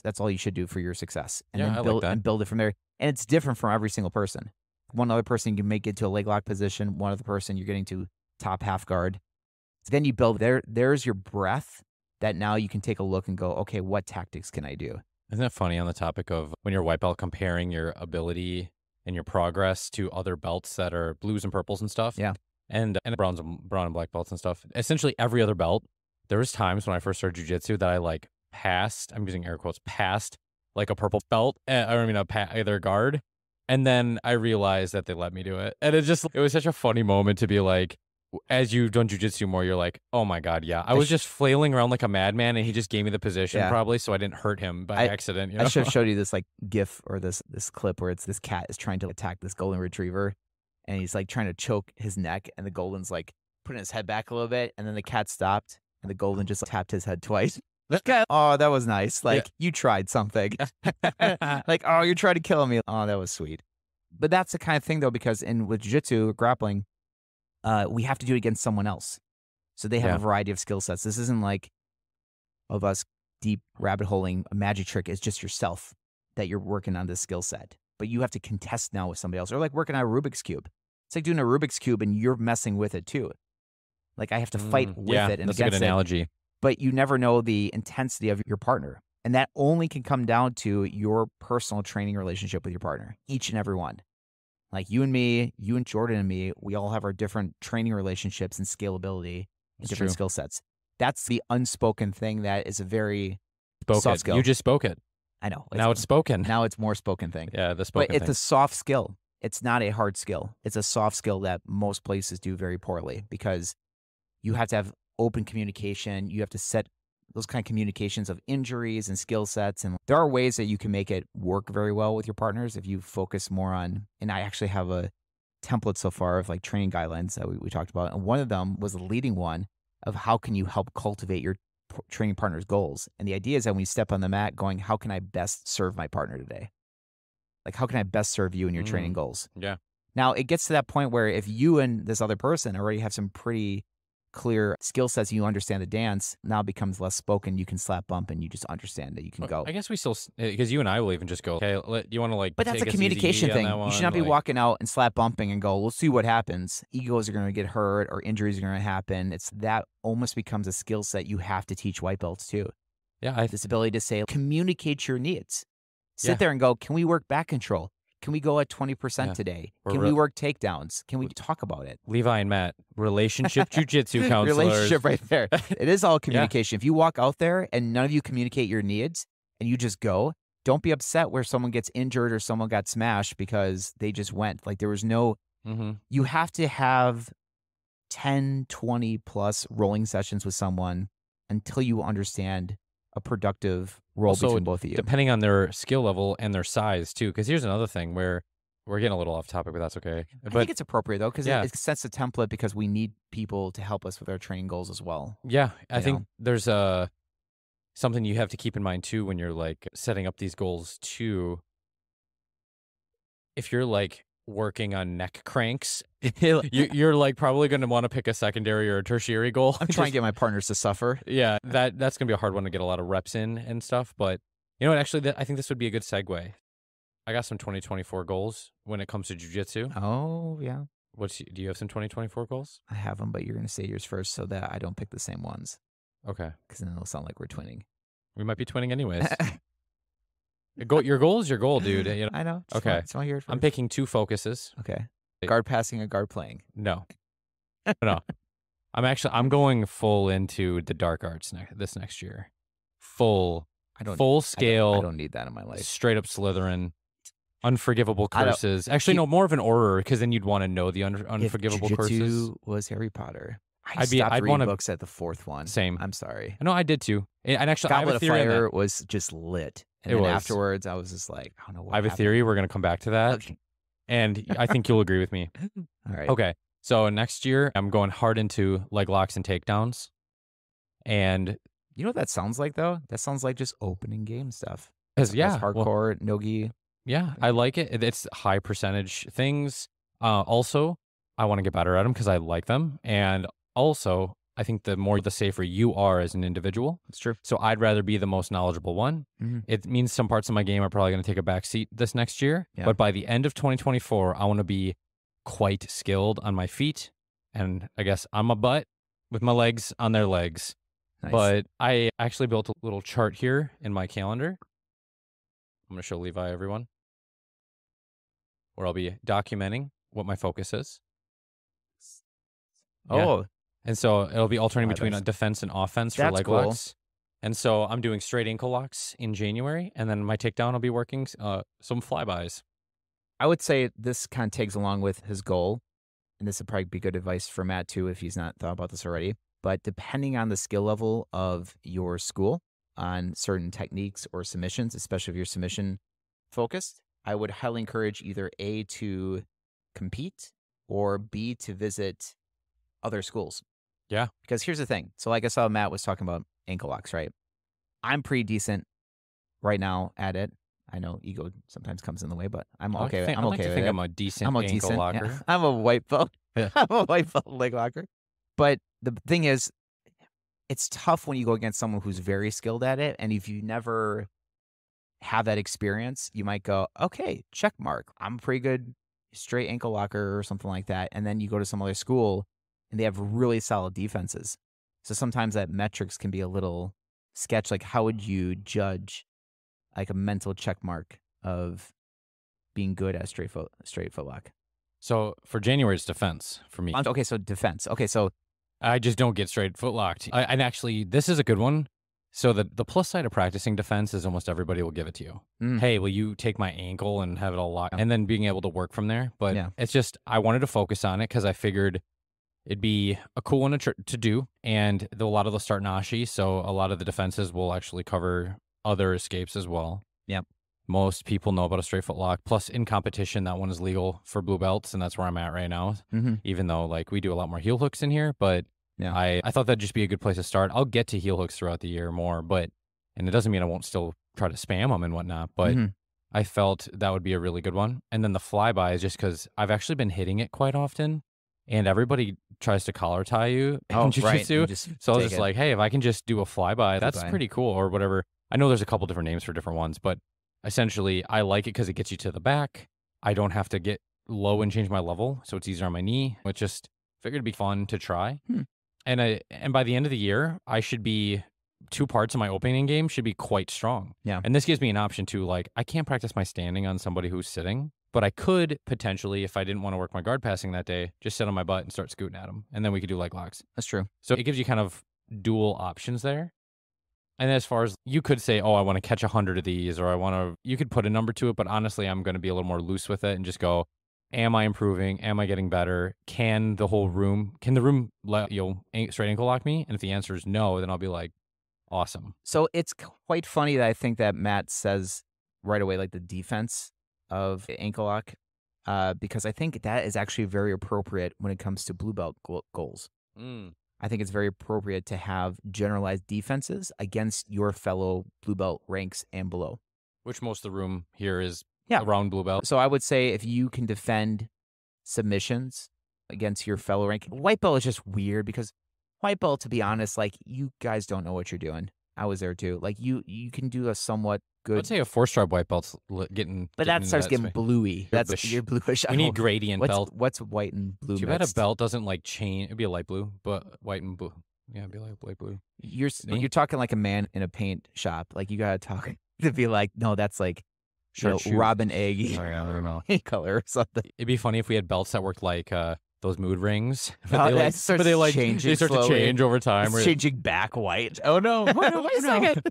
That's all you should do for your success. And then build it from there. And it's different from every single person. One other person you may get to a leg lock position. One other person you're getting to top half guard. So then you build there's your breath that now you can take a look and go, okay, what tactics can I do? Isn't that funny on the topic of when you're white belt, comparing your ability and your progress to other belts that are blues and purples and stuff? Yeah. And brown and black belts and stuff. Essentially every other belt, there was times when I first started jiu-jitsu that I like passed, I'm using air quotes, passed like a purple belt, either guard. And then I realized that they let me do it. And it was such a funny moment to be like, as you've done jiu-jitsu more, you're like, oh my God, yeah. I was just flailing around like a madman, and he just gave me the position probably so I didn't hurt him by accident. You know? I should have showed you this like GIF or this clip where it's this cat is trying to attack this golden retriever, and he's like trying to choke his neck, and the golden's like putting his head back a little bit, and then the cat stopped, and the golden just tapped his head twice. Oh, that was nice. Like, you tried something. Like, oh, you're trying to kill me. Oh, that was sweet. But that's the kind of thing, though, because with jiu-jitsu, grappling, we have to do it against someone else. So they have a variety of skill sets. This isn't like of us deep rabbit holing a magic trick. It's just yourself that you're working on this skill set. But you have to contest now with somebody else. Or like working on a Rubik's Cube. It's like doing a Rubik's Cube and you're messing with it too. Like, I have to fight with it and that's a good analogy. But you never know the intensity of your partner. And that only can come down to your personal training relationship with your partner, each and every one. Like you and me, you and Jordan and me, we all have our different training relationships and scalability and different skill sets. That's the unspoken thing that is a very soft skill. You just spoke it. I know. Now it's spoken. Now it's more spoken thing. Yeah, the spoken thing. But it's a soft skill. It's not a hard skill. It's a soft skill that most places do very poorly, because you have to have open communication. You have to set those kind of communications of injuries and skill sets. And there are ways that you can make it work very well with your partners if you focus more on, and I actually have a template so far of like training guidelines that we talked about. And one of them was the leading one of how can you help cultivate your training partner's goals. And the idea is that when you step on the mat going, how can I best serve my partner today? Like, how can I best serve you in your training goals? Yeah. Now it gets to that point where if you and this other person already have some pretty clear skill sets, you understand the dance, now it becomes less spoken. You can slap bump and you just understand that you can go. I guess we still, because you and I will even just go, okay, you want to like, but that's a communication thing. You should not be walking out and slap bumping and go, let's see what happens. Egos are going to get hurt or injuries are going to happen. It's that almost becomes a skill set you have to teach white belts too. Yeah. This ability to say, communicate your needs. Sit there and go, can we work back control? Can we go at 20% today? Can we work takedowns? Can we talk about it? Levi and Matt, relationship jiu-jitsu counselors. Relationship right there. It is all communication. If you walk out there and none of you communicate your needs and you just go, don't be upset where someone gets injured or someone got smashed because they just went. Like, there was no, you have to have 10, 20 plus rolling sessions with someone until you understand, a productive role Also, between both of you. Depending on their skill level and their size too. Because here's another thing where we're getting a little off topic, but that's okay. I think it's appropriate though, because yeah, it sets a template because we need people to help us with our training goals as well. Yeah, I think there's something you have to keep in mind too when you're like setting up these goals too. If you're like working on neck cranks, you're like probably going to want to pick a secondary or a tertiary goal. I'm trying to get my partners to suffer. Yeah, that's going to be a hard one to get a lot of reps in and stuff. But you know what? Actually, I think this would be a good segue. I got some 2024 goals when it comes to jiu-jitsu. Oh, yeah. Do you have some 2024 goals? I have them, but you're going to say yours first so that I don't pick the same ones. Okay. Because then it'll sound like we're twinning. We might be twinning anyways. Your goal is your goal, dude. You know? I know. Okay. So here I'm picking 2 focuses. Okay. Guard passing and guard playing. No. No. I'm going full into the dark arts this next year. Full scale. I don't need that in my life. Straight up Slytherin. Unforgivable curses. Actually, no, more of an order, because then you'd want to know the unforgivable curses. Was Harry Potter. I'd read books at the 4th one. Same. I'm sorry. No, I did too. And actually, Goblet I have a theory of Fire was just lit. And then afterwards, I was just like, I don't know what I have a theory. We're going to come back to that. Okay. And I think you'll agree with me. All right. Okay. So next year, I'm going hard into leg locks and takedowns. And you know what that sounds like, though? That sounds like just opening game stuff. That's hardcore, no-gi. Yeah, I like it. It's high percentage things. Also, I want to get better at them because I like them. And also, I think the safer you are as an individual. It's true. So I'd rather be the most knowledgeable one. Mm-hmm. It means some parts of my game are probably going to take a back seat this next year. Yeah. But by the end of 2024, I want to be quite skilled on my feet and I guess on my butt with my legs on their legs. Nice. But I actually built a little chart here in my calendar. I'm going to show Levi everyone, where I'll be documenting what my focus is. Oh. Yeah. And so it'll be alternating between a defense and offense for leg locks. And so I'm doing straight ankle locks in January, and then my takedown will be working some flybys. I would say this kind of tags along with his goal, and this would probably be good advice for Matt too if he's not thought about this already. But depending on the skill level of your school on certain techniques or submissions, especially if you're submission focused, I would highly encourage either A, to compete, or B, to visit other schools. Yeah. Because here's the thing. So like I saw Matt was talking about ankle locks, right? I'm pretty decent right now at it. I know ego sometimes comes in the way, but I'm okay. I'm okay with it. I'm a decent ankle locker. Yeah. I'm a white belt. Yeah. I'm a white belt leg locker. But the thing is, it's tough when you go against someone who's very skilled at it. And if you never have that experience, you might go, okay, check mark. I'm a pretty good straight ankle locker or something like that. And then you go to some other school and they have really solid defenses. So sometimes that metrics can be a little sketch. Like, how would you judge like a mental check mark of being good at straight foot lock? So for January, it's defense for me. Okay, so defense. Okay, so I just don't get straight foot locked. And actually, this is a good one. So the plus side of practicing defense is almost everybody will give it to you. Hey, will you take my ankle and have it all locked? And then being able to work from there. But it's just, I wanted to focus on it because I figured it'd be a cool one to do. And a lot of those start nashi, so a lot of the defenses will actually cover other escapes as well. Yep. Most people know about a straight foot lock. Plus, in competition, that one is legal for blue belts, and that's where I'm at right now. Even though, like, we do a lot more heel hooks in here, but I thought that'd just be a good place to start. I'll get to heel hooks throughout the year more, and it doesn't mean I won't still try to spam them and whatnot, but I felt that would be a really good one. And then the flyby is just because I've actually been hitting it quite often, and everybody tries to collar tie you in jiu-jitsu. Right. So I was just like, hey, if I can just do a flyby, that's pretty cool, or whatever. I know there's a couple different names for different ones, but essentially, I like it because it gets you to the back. I don't have to get low and change my level, so it's easier on my knee. It just figured it'd be fun to try. And by the end of the year, I should be 2 parts of my opening game should be quite strong. Yeah. And this gives me an option to, like, I can't practice my standing on somebody who's sitting, but I could potentially, if I didn't want to work my guard passing that day, just sit on my butt and start scooting at them, and then we could do leg locks. That's true. So it gives you kind of dual options there. And as far as you could say, oh, I want to catch 100 of these, or you could put a number to it, but honestly, I'm going to be a little more loose with it and just go, am I improving? Am I getting better? Can the room let straight ankle lock me? And if the answer is no, then I'll be like, awesome. So it's quite funny that I think that Matt says right away, like the defense of ankle lock, because I think that is actually very appropriate when it comes to blue belt goals. I think it's very appropriate to have generalized defenses against your fellow blue belt ranks and below. Which most of the room here is around blue belt. So I would say if you can defend submissions against your fellow rank, white belt is just weird because white belt, to be honest, like you guys don't know what you're doing. I was there too. Like you can do a somewhat good. I'd say a 4-stripe white belt's getting. But that starts getting bluey. That's you're bluish. We need gradient belt. What's white and blue? Too bad a belt doesn't like change. It'd be a light blue, but white and blue. Yeah, it'd be like light blue. You're talking like a man in a paint shop. Like you gotta talk to be like, no, that's like robin egg. I don't know. Color or something. It'd be funny if we had belts that worked like those mood rings. They start to change over time. It's changing back white. Oh no! Wait a second.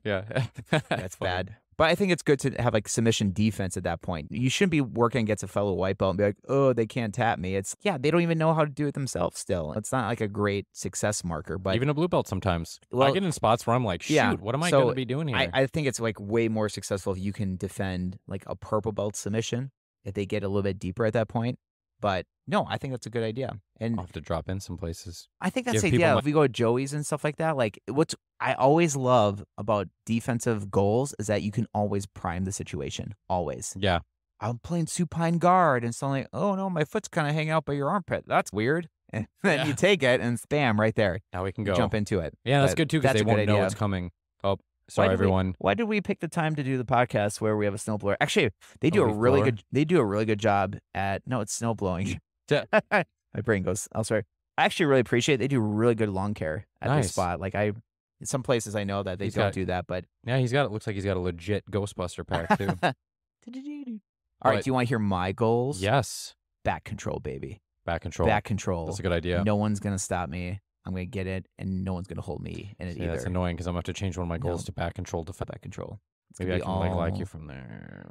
Yeah, that's bad. But I think it's good to have like submission defense at that point. You shouldn't be working against a fellow white belt and be like, oh, they can't tap me. It's they don't even know how to do it themselves still. It's not like a great success marker. But even a blue belt sometimes. I get in spots where I'm like, shoot, what am I going to be doing here? I think it's like way more successful if you can defend like a purple belt submission if they get a little bit deeper at that point. But no, I think that's a good idea. And I'll have to drop in some places. I think that's the idea. If we go to Joey's and stuff like that, like what I always love about defensive goals is that you can always prime the situation. Always. Yeah. I'm playing supine guard and suddenly, oh no, my foot's kind of hanging out by your armpit. That's weird. And then you take it and bam, right there. Now we can go. Jump into it. Yeah, that's good too because they won't know what's coming. Oh, sorry, everyone. Why did we pick the time to do the podcast where we have a snowblower? Actually, they do a really good job at it's snow blowing. My brain goes elsewhere. I actually really appreciate they do really good lawn care at this spot. Like some places I know that they don't do that, but yeah, looks like he's got a legit Ghostbuster pack too. All right, do you want to hear my goals? Yes. Back control, baby. Back control. Back control. That's a good idea. No one's gonna stop me. I'm gonna get it, and no one's gonna hold me in it either. That's annoying because I'm gonna have to change one of my goals to back control. Back control. Maybe I can like you from there.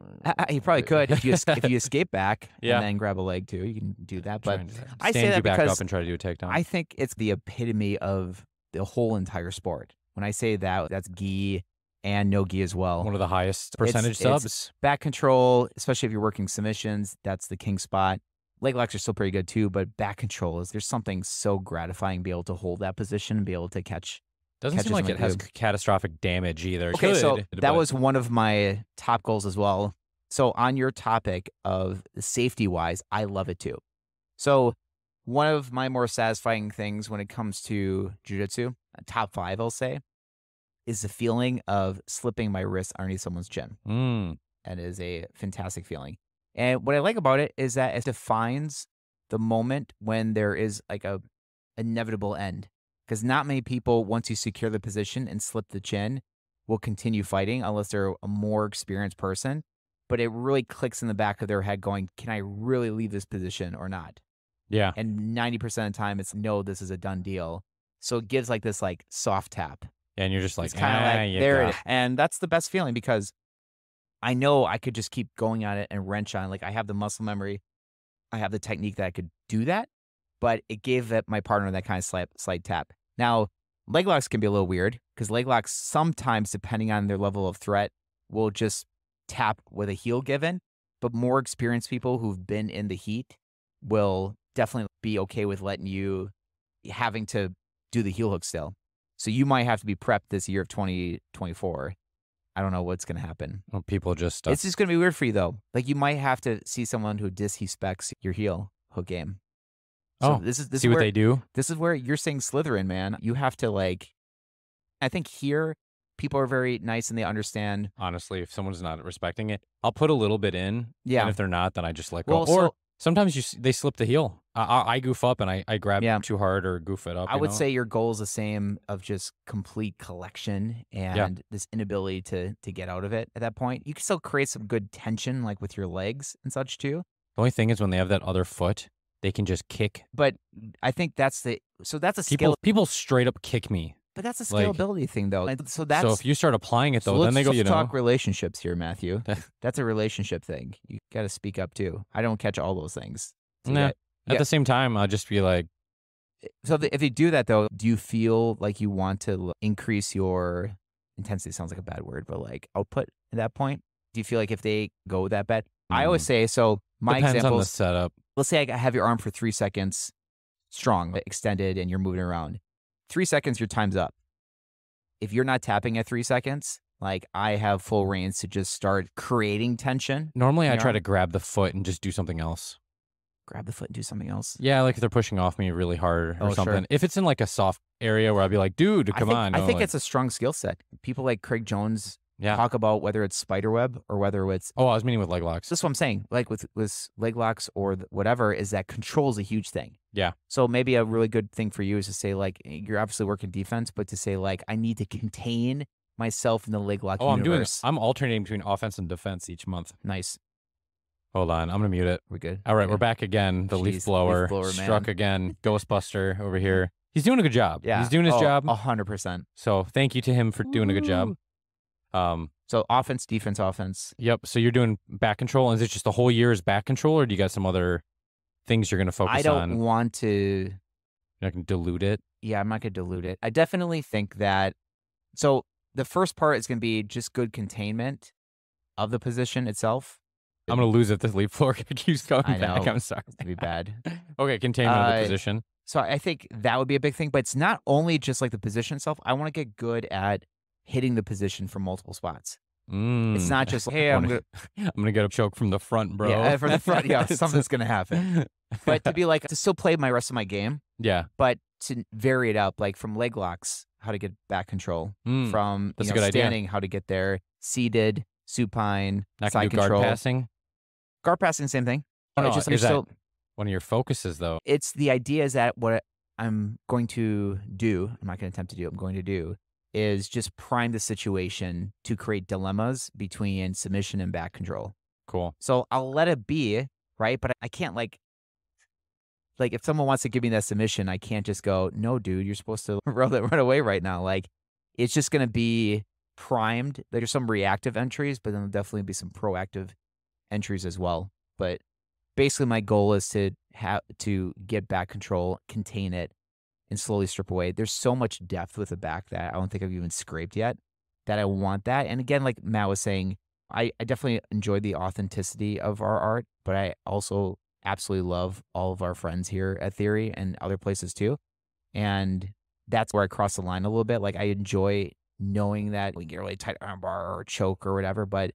You probably could if you escape back and then grab a leg too. You can do that. But I say that you back because up and try to do a takedown. I think it's the epitome of the whole entire sport. When I say that, that's gi and no gi as well. One of the highest percentage subs. It's back control, especially if you're working submissions, that's the king spot. Leg locks are still pretty good too, but back control there's something so gratifying to be able to hold that position and be able to catch. Doesn't seem like it has catastrophic damage either. Okay, so that was one of my top goals as well. So on your topic of safety-wise, I love it too. So one of my more satisfying things when it comes to jiu-jitsu, top 5 I'll say, is the feeling of slipping my wrist underneath someone's chin. That is a fantastic feeling. And what I like about it is that it defines the moment when there is like a inevitable end. Because not many people, once you secure the position and slip the chin, will continue fighting unless they're a more experienced person. But it really clicks in the back of their head going, can I really leave this position or not? Yeah. And 90% of the time it's no, this is a done deal. So it gives like this like soft tap. Yeah, and you're just like, it's kind of like, there it is. And that's the best feeling because I know I could just keep going on it and wrench on it. Like I have the muscle memory. I have the technique that I could do that. But it gave my partner that kind of slight tap. Now, leg locks can be a little weird because leg locks sometimes, depending on their level of threat, will just tap with a heel given. But more experienced people who've been in the heat will definitely be okay with letting you having to do the heel hook still. So you might have to be prepped this year of 2024. I don't know what's going to happen. Well, people just... It's just going to be weird for you, though. Like, you might have to see someone who disrespects your heel hook game. So this is what they do? This is where you're saying Slytherin, man. You have to, like... I think here, people are very nice and they understand. Honestly, if someone's not respecting it, I'll put a little bit in. Yeah. And if they're not, then I just let go. Or sometimes they slip the heel. I goof up and I grab too hard or goof it up. I would say your goal is the same of just complete collection and this inability to get out of it at that point. You can still create some good tension like with your legs and such too. The only thing is when they have that other foot, they can just kick. But I think that's a skill. People straight up kick me. But that's a scalability thing, though. So if you start applying it, though, then they go, let's talk relationships here, Matthew. That's a relationship thing. You got to speak up, too. I don't catch all those things. At the same time, I'll just be like, So if they do that though, do you feel like you want to increase your intensity? Sounds like a bad word, but like output at that point? Do you feel like if they go that bad? I always say, so my Depends on the examples, setup. let's say I have your arm for 3 seconds strong, extended, and you're moving around. 3 seconds, your time's up. If you're not tapping at 3 seconds, like I have full reins to just start creating tension. Normally I try to grab the foot and just do something else. Grab the foot and do something else? Yeah, like if they're pushing off me really hard or something. Sure. If it's in like a soft area where I'd be like, dude, come on. I think it's a strong skill set. People like Craig Jones talk about whether it's spiderweb or whether it's... Oh, I was meaning with leg locks. That's what I'm saying. Like with leg locks or whatever, is that control is a huge thing. Yeah. So maybe a really good thing for you is to say, like, you're obviously working defense, but to say, like, I need to contain myself in the leg lock universe. I'm alternating between offense and defense each month. Nice. Hold on. I'm going to mute it. We're good. All right. We're back again. The leaf blower struck again. Ghostbuster over here. He's doing a good job. Yeah. He's doing his job. 100%. So thank you to him for doing a good job. So offense, defense, offense. Yep. So you're doing back control. And is it just the whole year is back control, or do you got some other things you're going to focus on? I don't want to... You're not going to dilute it? Yeah, I'm not going to dilute it. I definitely think that... So the first part is going to be just good containment of the position itself. I'm going to lose it. This leaf blower keeps going back. I'm sorry. It's going to be bad. Okay, containment of the position. So I think that would be a big thing. But it's not only just like the position itself. I want to get good at hitting the position from multiple spots. It's not just, hey, I'm gonna get a choke from the front, bro. Yeah, from the front. Yeah, something's gonna happen. But to be like, to still play my rest of my game. Yeah. But to vary it up, like from leg locks, how to get back control. From that's a good standing, idea. How to get there. Seated, supine, not side do control. Guard passing. Guard passing, same thing. Oh, no, is that one of your focuses though? It's the idea is that what I'm going to do, I'm not going to attempt to do, I'm going to do is just prime the situation to create dilemmas between submission and back control. Cool. So I'll let it be, right? But I can't like if someone wants to give me that submission, I can't just go, no, dude, you're supposed to run away right now. Like it's just going to be primed. There's some reactive entries, but then there'll definitely be some proactive entries as well. But basically my goal is to get back control, contain it, and slowly strip away. There's so much depth with the back that I don't think I've even scraped yet, that I want that. And again, like Matt was saying, I definitely enjoy the authenticity of our art, but I also absolutely love all of our friends here at Theory and other places too. And that's where I cross the line a little bit. Like I enjoy knowing that we get really tight armbar or choke or whatever, but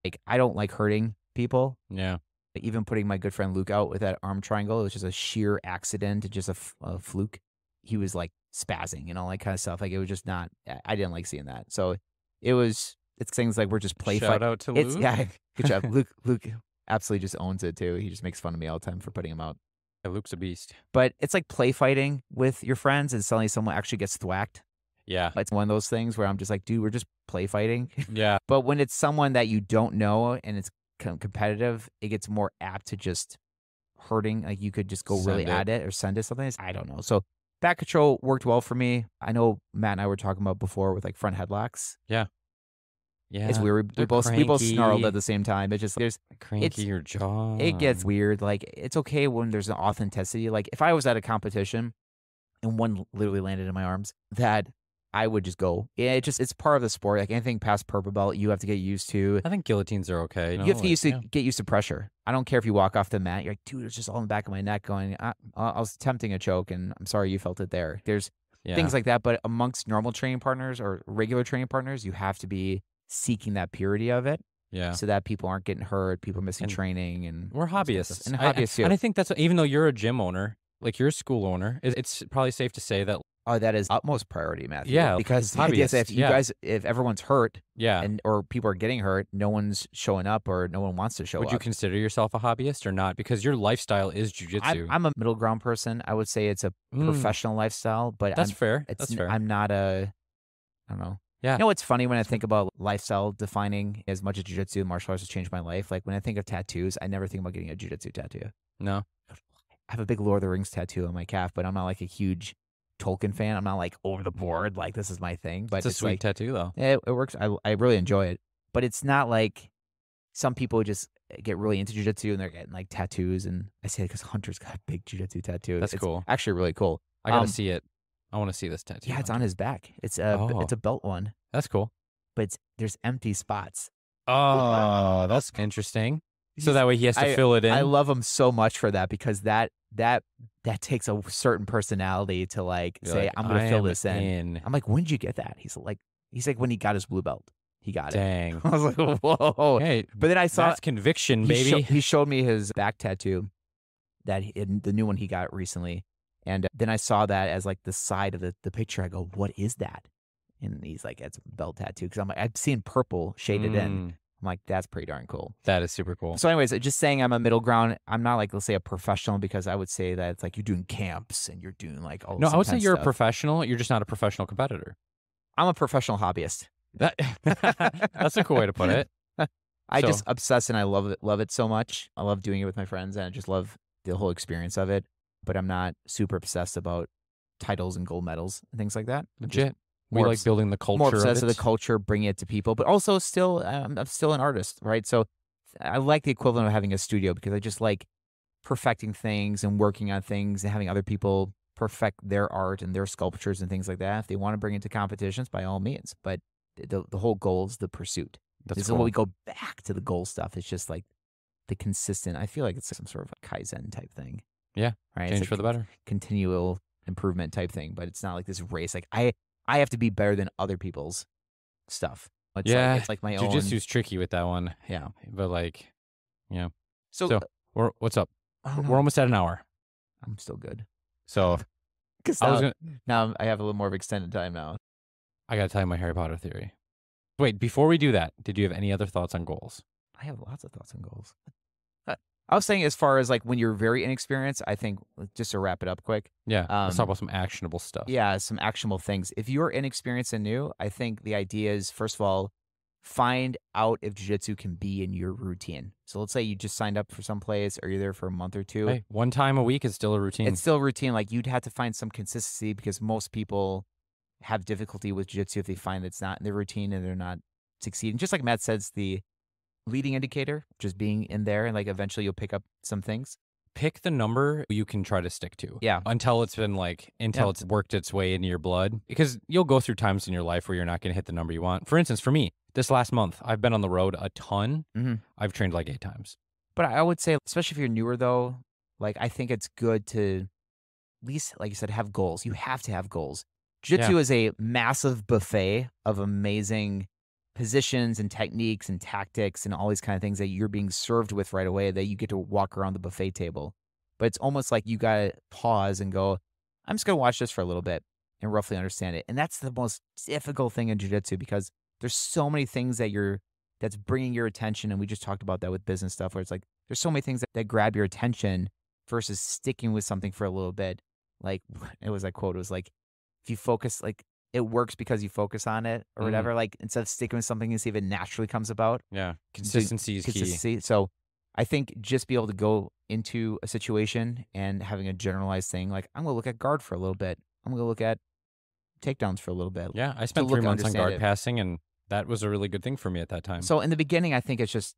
like I don't like hurting people. Yeah. Even putting my good friend Luke out with that arm triangle, it was just a sheer accident, just a fluke. He was like spazzing and all that kind of stuff. Like it was just not, I didn't like seeing that. So it's things like we're just play fight. Shout out to Luke. Yeah, good job. Luke absolutely just owns it too. He just makes fun of me all the time for putting him out. Yeah, Luke's a beast. But it's like play fighting with your friends and suddenly someone actually gets thwacked. Yeah. It's one of those things where I'm just like, dude, we're just play fighting. Yeah. But when it's someone that you don't know and it's competitive, it gets more apt to just hurting. Like you could just go really at it or send it something. I don't know. So back control worked well for me. I know Matt and I were talking about before with like front headlocks. Yeah. Yeah. It's weird. We both snarled at the same time. It's just cranky your jaw. It gets weird. Like it's okay when there's an authenticity. Like if I was at a competition and one literally landed in my arms, that I would just go. Yeah, it's part of the sport. Like anything past purple belt, you have to get used to. I think guillotines are okay. You have to get used to pressure. I don't care if you walk off the mat. You're like, dude, it's just all in the back of my neck going, I was attempting a choke and I'm sorry you felt it there. There's things like that. But amongst normal training partners or regular training partners, you have to be seeking that purity of it. Yeah. So that people aren't getting hurt, people missing training. And we're hobbyists. And hobbyists too. And I think that's, even though you're a gym owner, like you're a school owner, it's probably safe to say that. Oh, that is utmost priority, Matthew. Yeah, because if everyone's hurt, or people are getting hurt, no one's showing up or no one wants to show up. Would you consider yourself a hobbyist or not? Because your lifestyle is jiu-jitsu. I'm a middle ground person. I would say it's a professional lifestyle, but that's fair. That's fair. I'm not I don't know. Yeah. You know what's funny when I think about lifestyle defining as much as jiu-jitsu and martial arts has changed my life? Like when I think of tattoos, I never think about getting a jiu-jitsu tattoo. No. I have a big Lord of the Rings tattoo on my calf, but I'm not like a huge Tolkien fan. I'm not like over the board, like this is my thing. But it's a sweet tattoo though. It works. I really enjoy it. But it's not like some people just get really into jiu-jitsu and they're getting like tattoos. And I say it because Hunter's got a big jiu-jitsu tattoo. That's it's cool. Actually really cool. I gotta see it. I want to see this tattoo. Yeah, it's on his back. It's a belt one. That's cool. But there's empty spots. Oh, that's interesting. So that way he has to fill it in. I love him so much for that because that takes a certain personality to like say, I'm going to fill this in. I'm like, when did you get that? He's like, when he got his blue belt. He got it. Dang. I was like, whoa. Hey, but then I saw that's conviction, baby. He showed me his back tattoo, the new one he got recently. And then I saw that as like the side of the picture. I go, what is that? And he's like, it's a belt tattoo. Because I'm like, I've seen purple shaded in. I'm like, that's pretty darn cool. That is super cool. So anyways, just saying I'm a middle ground. I'm not like, let's say a professional, because I would say that it's like you're doing camps and you're doing like all this. No, I would say you're a professional. You're just not a professional competitor. I'm a professional hobbyist. That's a cool way to put it. I just obsess and I love it so much. I love doing it with my friends and I just love the whole experience of it. But I'm not super obsessed about titles and gold medals and things like that. Legit. We like building the culture. More obsessed with the culture, bringing it to people, but also still, I'm still an artist, right? So I like the equivalent of having a studio because I just like perfecting things and working on things and having other people perfect their art and their sculptures and things like that. If they want to bring it to competitions, by all means. But the whole goal is the pursuit. This is when we go back to the goal stuff. It's just like the consistent. I feel like it's some sort of a Kaizen type thing. Yeah, right. Change it's for the better, continual improvement type thing. But it's not like this race. Like I have to be better than other people's stuff. It's like my own. Jiu-jitsu's tricky with that one. Yeah, but like, yeah. So what's up? We're almost at an hour. I'm still good. So because now I have a little more of extended time now. I got to tell you my Harry Potter theory. Wait, before we do that, did you have any other thoughts on goals? I have lots of thoughts on goals. I was saying as far as like when you're very inexperienced, I think just to wrap it up quick. Yeah, let's talk about some actionable stuff. Yeah, some actionable things. If you're inexperienced and new, I think the idea is, first of all, find out if jiu-jitsu can be in your routine. So let's say you just signed up for some place or you're there for a month or two. Hey, one time a week is still a routine. It's still a routine. Like you'd have to find some consistency because most people have difficulty with jiu-jitsu if they find it's not in their routine and they're not succeeding. Just like Matt says, the leading indicator, just being in there, and like eventually you'll pick up some things. Pick the number you can try to stick to. Yeah. Until it's worked its way into your blood. Because you'll go through times in your life where you're not going to hit the number you want. For instance, for me, this last month, I've been on the road a ton. Mm-hmm. I've trained like 8 times. But I would say, especially if you're newer though, like I think it's good to at least, like you said, have goals. You have to have goals. Jiu-jitsu is a massive buffet of amazing positions and techniques and tactics and all these kind of things that you're being served with right away that you get to walk around the buffet table. But it's almost like you got to pause and go, I'm just going to watch this for a little bit and roughly understand it. And that's the most difficult thing in jiu-jitsu because there's so many things that's bringing your attention. And we just talked about that with business stuff where it's like, there's so many things that grab your attention versus sticking with something for a little bit. Like it was that quote, it was like, if you focus, like, it works because you focus on it or whatever. Like instead of sticking with something and see if it naturally comes about. Yeah. Consistency is key. So I think just be able to go into a situation and having a generalized thing. Like I'm going to look at guard for a little bit. I'm going to look at takedowns for a little bit. Yeah. I spent 3 months on guard passing and that was a really good thing for me at that time. So in the beginning, I think it's just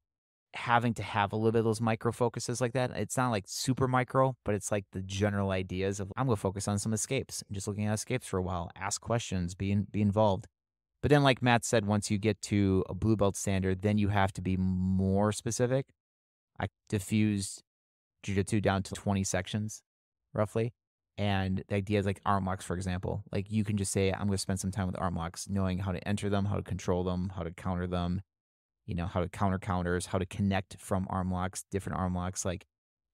having to have a little bit of those micro focuses like that. It's not like super micro, but it's like the general ideas of I'm going to focus on some escapes and just looking at escapes for a while, ask questions, be involved. But then like Matt said, once you get to a blue belt standard, then you have to be more specific. I diffused jiu-jitsu down to 20 sections roughly. And the idea is like arm locks, for example, like you can just say, I'm going to spend some time with arm locks, knowing how to enter them, how to control them, how to counter them, you know, how to counter counters, how to connect from arm locks, different arm locks. Like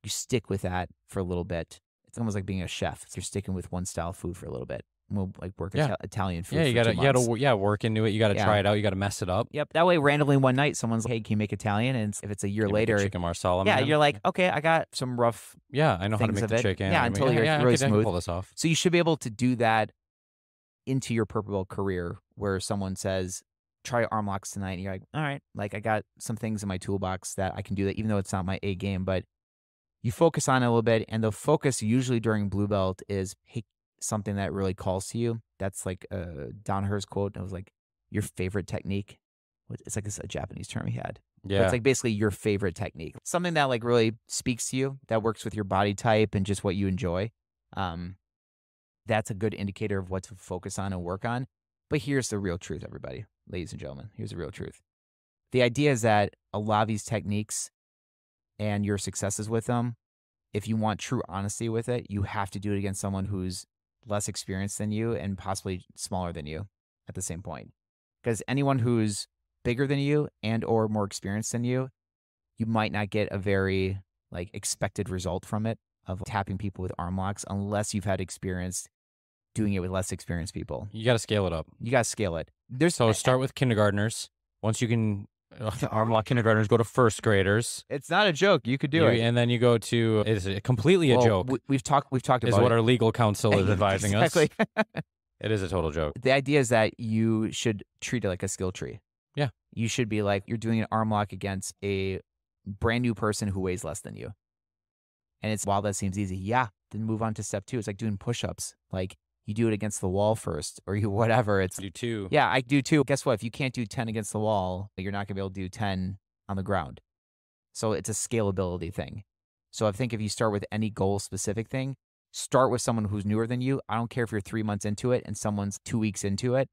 you stick with that for a little bit. It's almost like being a chef. You're sticking with one style of food for a little bit. We'll like work Italian food. Yeah, you gotta work into it. You gotta try it out. You gotta mess it up. Yep. That way, randomly one night, someone's like, "Hey, can you make Italian?" And if it's a year later, chicken marsala. Yeah, you're like, "Okay, I got some rough." Yeah, I know how to make the chicken. Yeah, until you're really smooth. Pull this off. So you should be able to do that into your purple belt career, where someone says, "Try arm locks tonight," and you're like, "All right, like I got some things in my toolbox that I can do that, even though it's not my A game." But you focus on it a little bit, and the focus usually during blue belt is pick something that really calls to you. That's like Danaher's quote. It was like your favorite technique. It's like a Japanese term he had. Yeah, but it's like basically your favorite technique, something that like really speaks to you, that works with your body type and just what you enjoy. that's a good indicator of what to focus on and work on. But here's the real truth, everybody, ladies and gentlemen. Here's the real truth. The idea is that a lot of these techniques and your successes with them, if you want true honesty with it, you have to do it against someone who's less experienced than you and possibly smaller than you at the same point. Because anyone who's bigger than you and or more experienced than you might not get a very like expected result from it of tapping people with arm locks unless you've had experience doing it with less experienced people. You got to scale it up. You got to scale it. So start with kindergartners. Once you can arm lock kindergartners, go to first graders. It's not a joke. You could do it. And then you go to, is it completely a joke? We've talked about is what our legal counsel is advising us. It is a total joke. The idea is that you should treat it like a skill tree. Yeah. You should be like, you're doing an arm lock against a brand new person who weighs less than you. And it's, while that seems easy, then move on to step 2. It's like doing push-ups. Like, you do it against the wall first, or you whatever. It's do 2. Yeah, I do 2. Guess what? If you can't do 10 against the wall, you're not gonna be able to do 10 on the ground. So it's a scalability thing. So I think if you start with any goal-specific thing, start with someone who's newer than you. I don't care if you're 3 months into it and someone's 2 weeks into it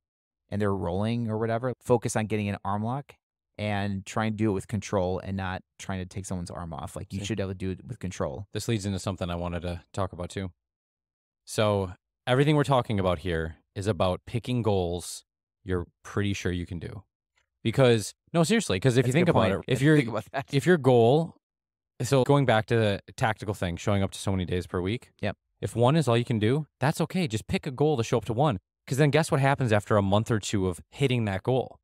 and they're rolling or whatever. Focus on getting an arm lock and try and do it with control and not trying to take someone's arm off. Like, you should be able to do it with control. This leads into something I wanted to talk about too. So everything we're talking about here is about picking goals you're pretty sure you can do. Because, no, seriously, because if you think about it, if your goal, so going back to the tactical thing, showing up to so many days per week. Yep. If 1 is all you can do, that's okay. Just pick a goal to show up to 1. Because then guess what happens after a month or 2 of hitting that goal?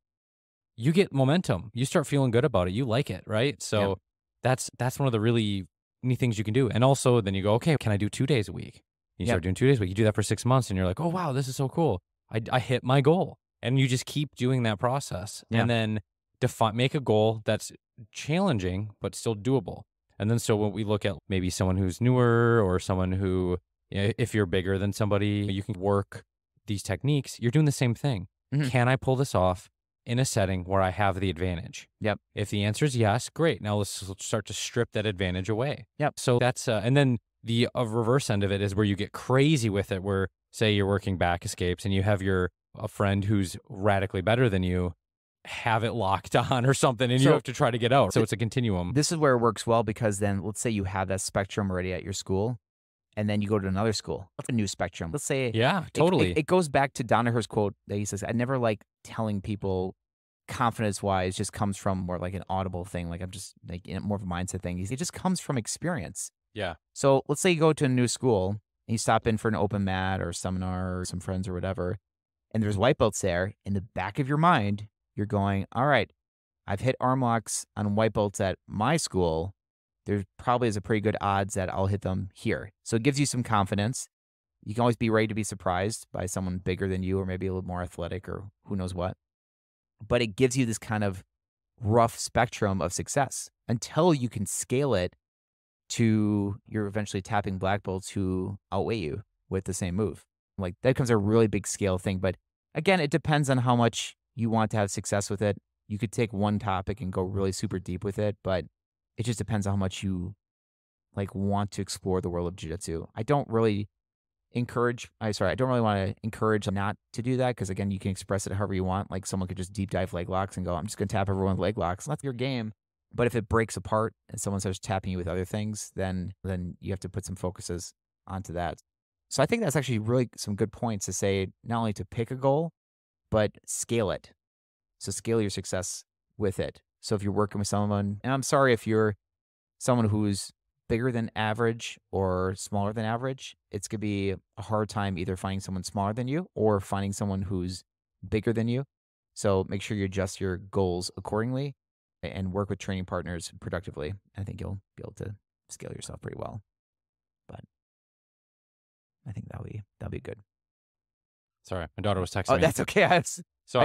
You get momentum. You start feeling good about it. You like it, right? So that's one of the really neat things you can do. And also then you go, okay, can I do 2 days a week? You start doing 2 days a week. You do that for 6 months and you're like, oh, wow, this is so cool. I hit my goal. And you just keep doing that process. And then make a goal that's challenging, but still doable. And then so when we look at maybe someone who's newer or someone who, if you're bigger than somebody, you can work these techniques. You're doing the same thing. Mm-hmm. Can I pull this off in a setting where I have the advantage? Yep. If the answer is yes, great. Now let's start to strip that advantage away. Yep. So that's, and then the reverse end of it is where you get crazy with it, where say you're working back escapes and you have a friend who's radically better than you have it locked on or something and you have to try to get out. So it's a continuum. This is where it works well because then let's say you have that spectrum already at your school and then you go to another school. That's a new spectrum. Let's say it goes back to Danaher's quote that he says, I never like telling people confidence-wise just comes from more like an audible thing. Like, I'm just like more of a mindset thing. It just comes from experience. Yeah. So let's say you go to a new school and you stop in for an open mat or a seminar or some friends or whatever, and there's white belts there. In the back of your mind, you're going, all right, I've hit arm locks on white belts at my school. There probably is a pretty good odds that I'll hit them here. So it gives you some confidence. You can always be ready to be surprised by someone bigger than you or maybe a little more athletic or who knows what. But it gives you this kind of rough spectrum of success until you can scale it to you're eventually tapping black belts who outweigh you with the same move. Like, that becomes a really big scale thing. But again, it depends on how much you want to have success with it. You could take one topic and go really super deep with it, but it just depends on how much you like want to explore the world of jiu-jitsu. I don't really want to encourage not to do that because, again, you can express it however you want. Like, someone could just deep dive leg locks and go, I'm just going to tap everyone with leg locks. That's your game. But if it breaks apart and someone starts tapping you with other things, then you have to put some focuses onto that. So I think that's actually really some good points to say, not only to pick a goal, but scale it. So scale your success with it. So if you're working with someone, and I'm sorry if you're someone who's bigger than average or smaller than average, it's going to be a hard time either finding someone smaller than you or finding someone who's bigger than you. So make sure you adjust your goals accordingly and work with training partners productively. I think you'll be able to scale yourself pretty well. But I think that'll be good. Sorry, my daughter was texting me. Oh, that's okay. I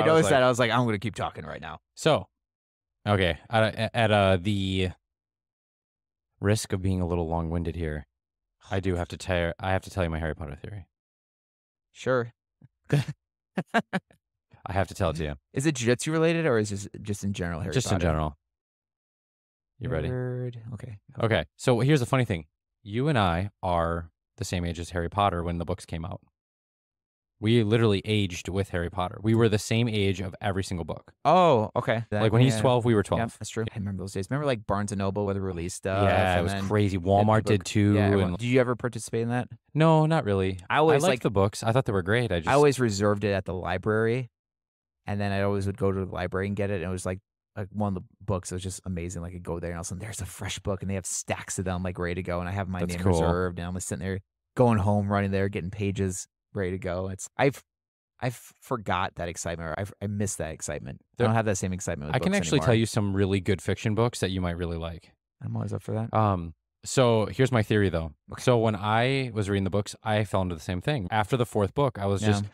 noticed that. I was like, I'm going to keep talking right now. So, okay, at the risk of being a little long-winded here, I have to tell you my Harry Potter theory. Sure. I have to tell it to you. Is it jiu-jitsu related or is this just in general Harry Potter? Just in general. You ready? Okay. Okay. So here's the funny thing. You and I are the same age as Harry Potter when the books came out. We literally aged with Harry Potter. We were the same age of every single book. Oh, okay. Like when he's 12, we were 12. Yeah, that's true. I remember those days. Remember like Barnes & Noble where they released stuff? Yeah, it was crazy. Walmart did too. Yeah, and did you ever participate in that? no, not really. I always liked the books. I thought they were great. I always reserved it at the library, and then I always would go to the library and get it, and it was like one of the books. It was just amazing. Like I'd go there and all of a sudden there's a fresh book, and they have stacks of them like ready to go, and I have my name reserved, and I'm sitting there going home, running there, getting pages ready to go. I've forgot that excitement. I miss that excitement. I don't have that same excitement with I can books actually anymore. tell you some really good fiction books that you might really like. I'm always up for that. So here's my theory though. Okay. So when I was reading the books, I fell into the same thing. After the 4th book,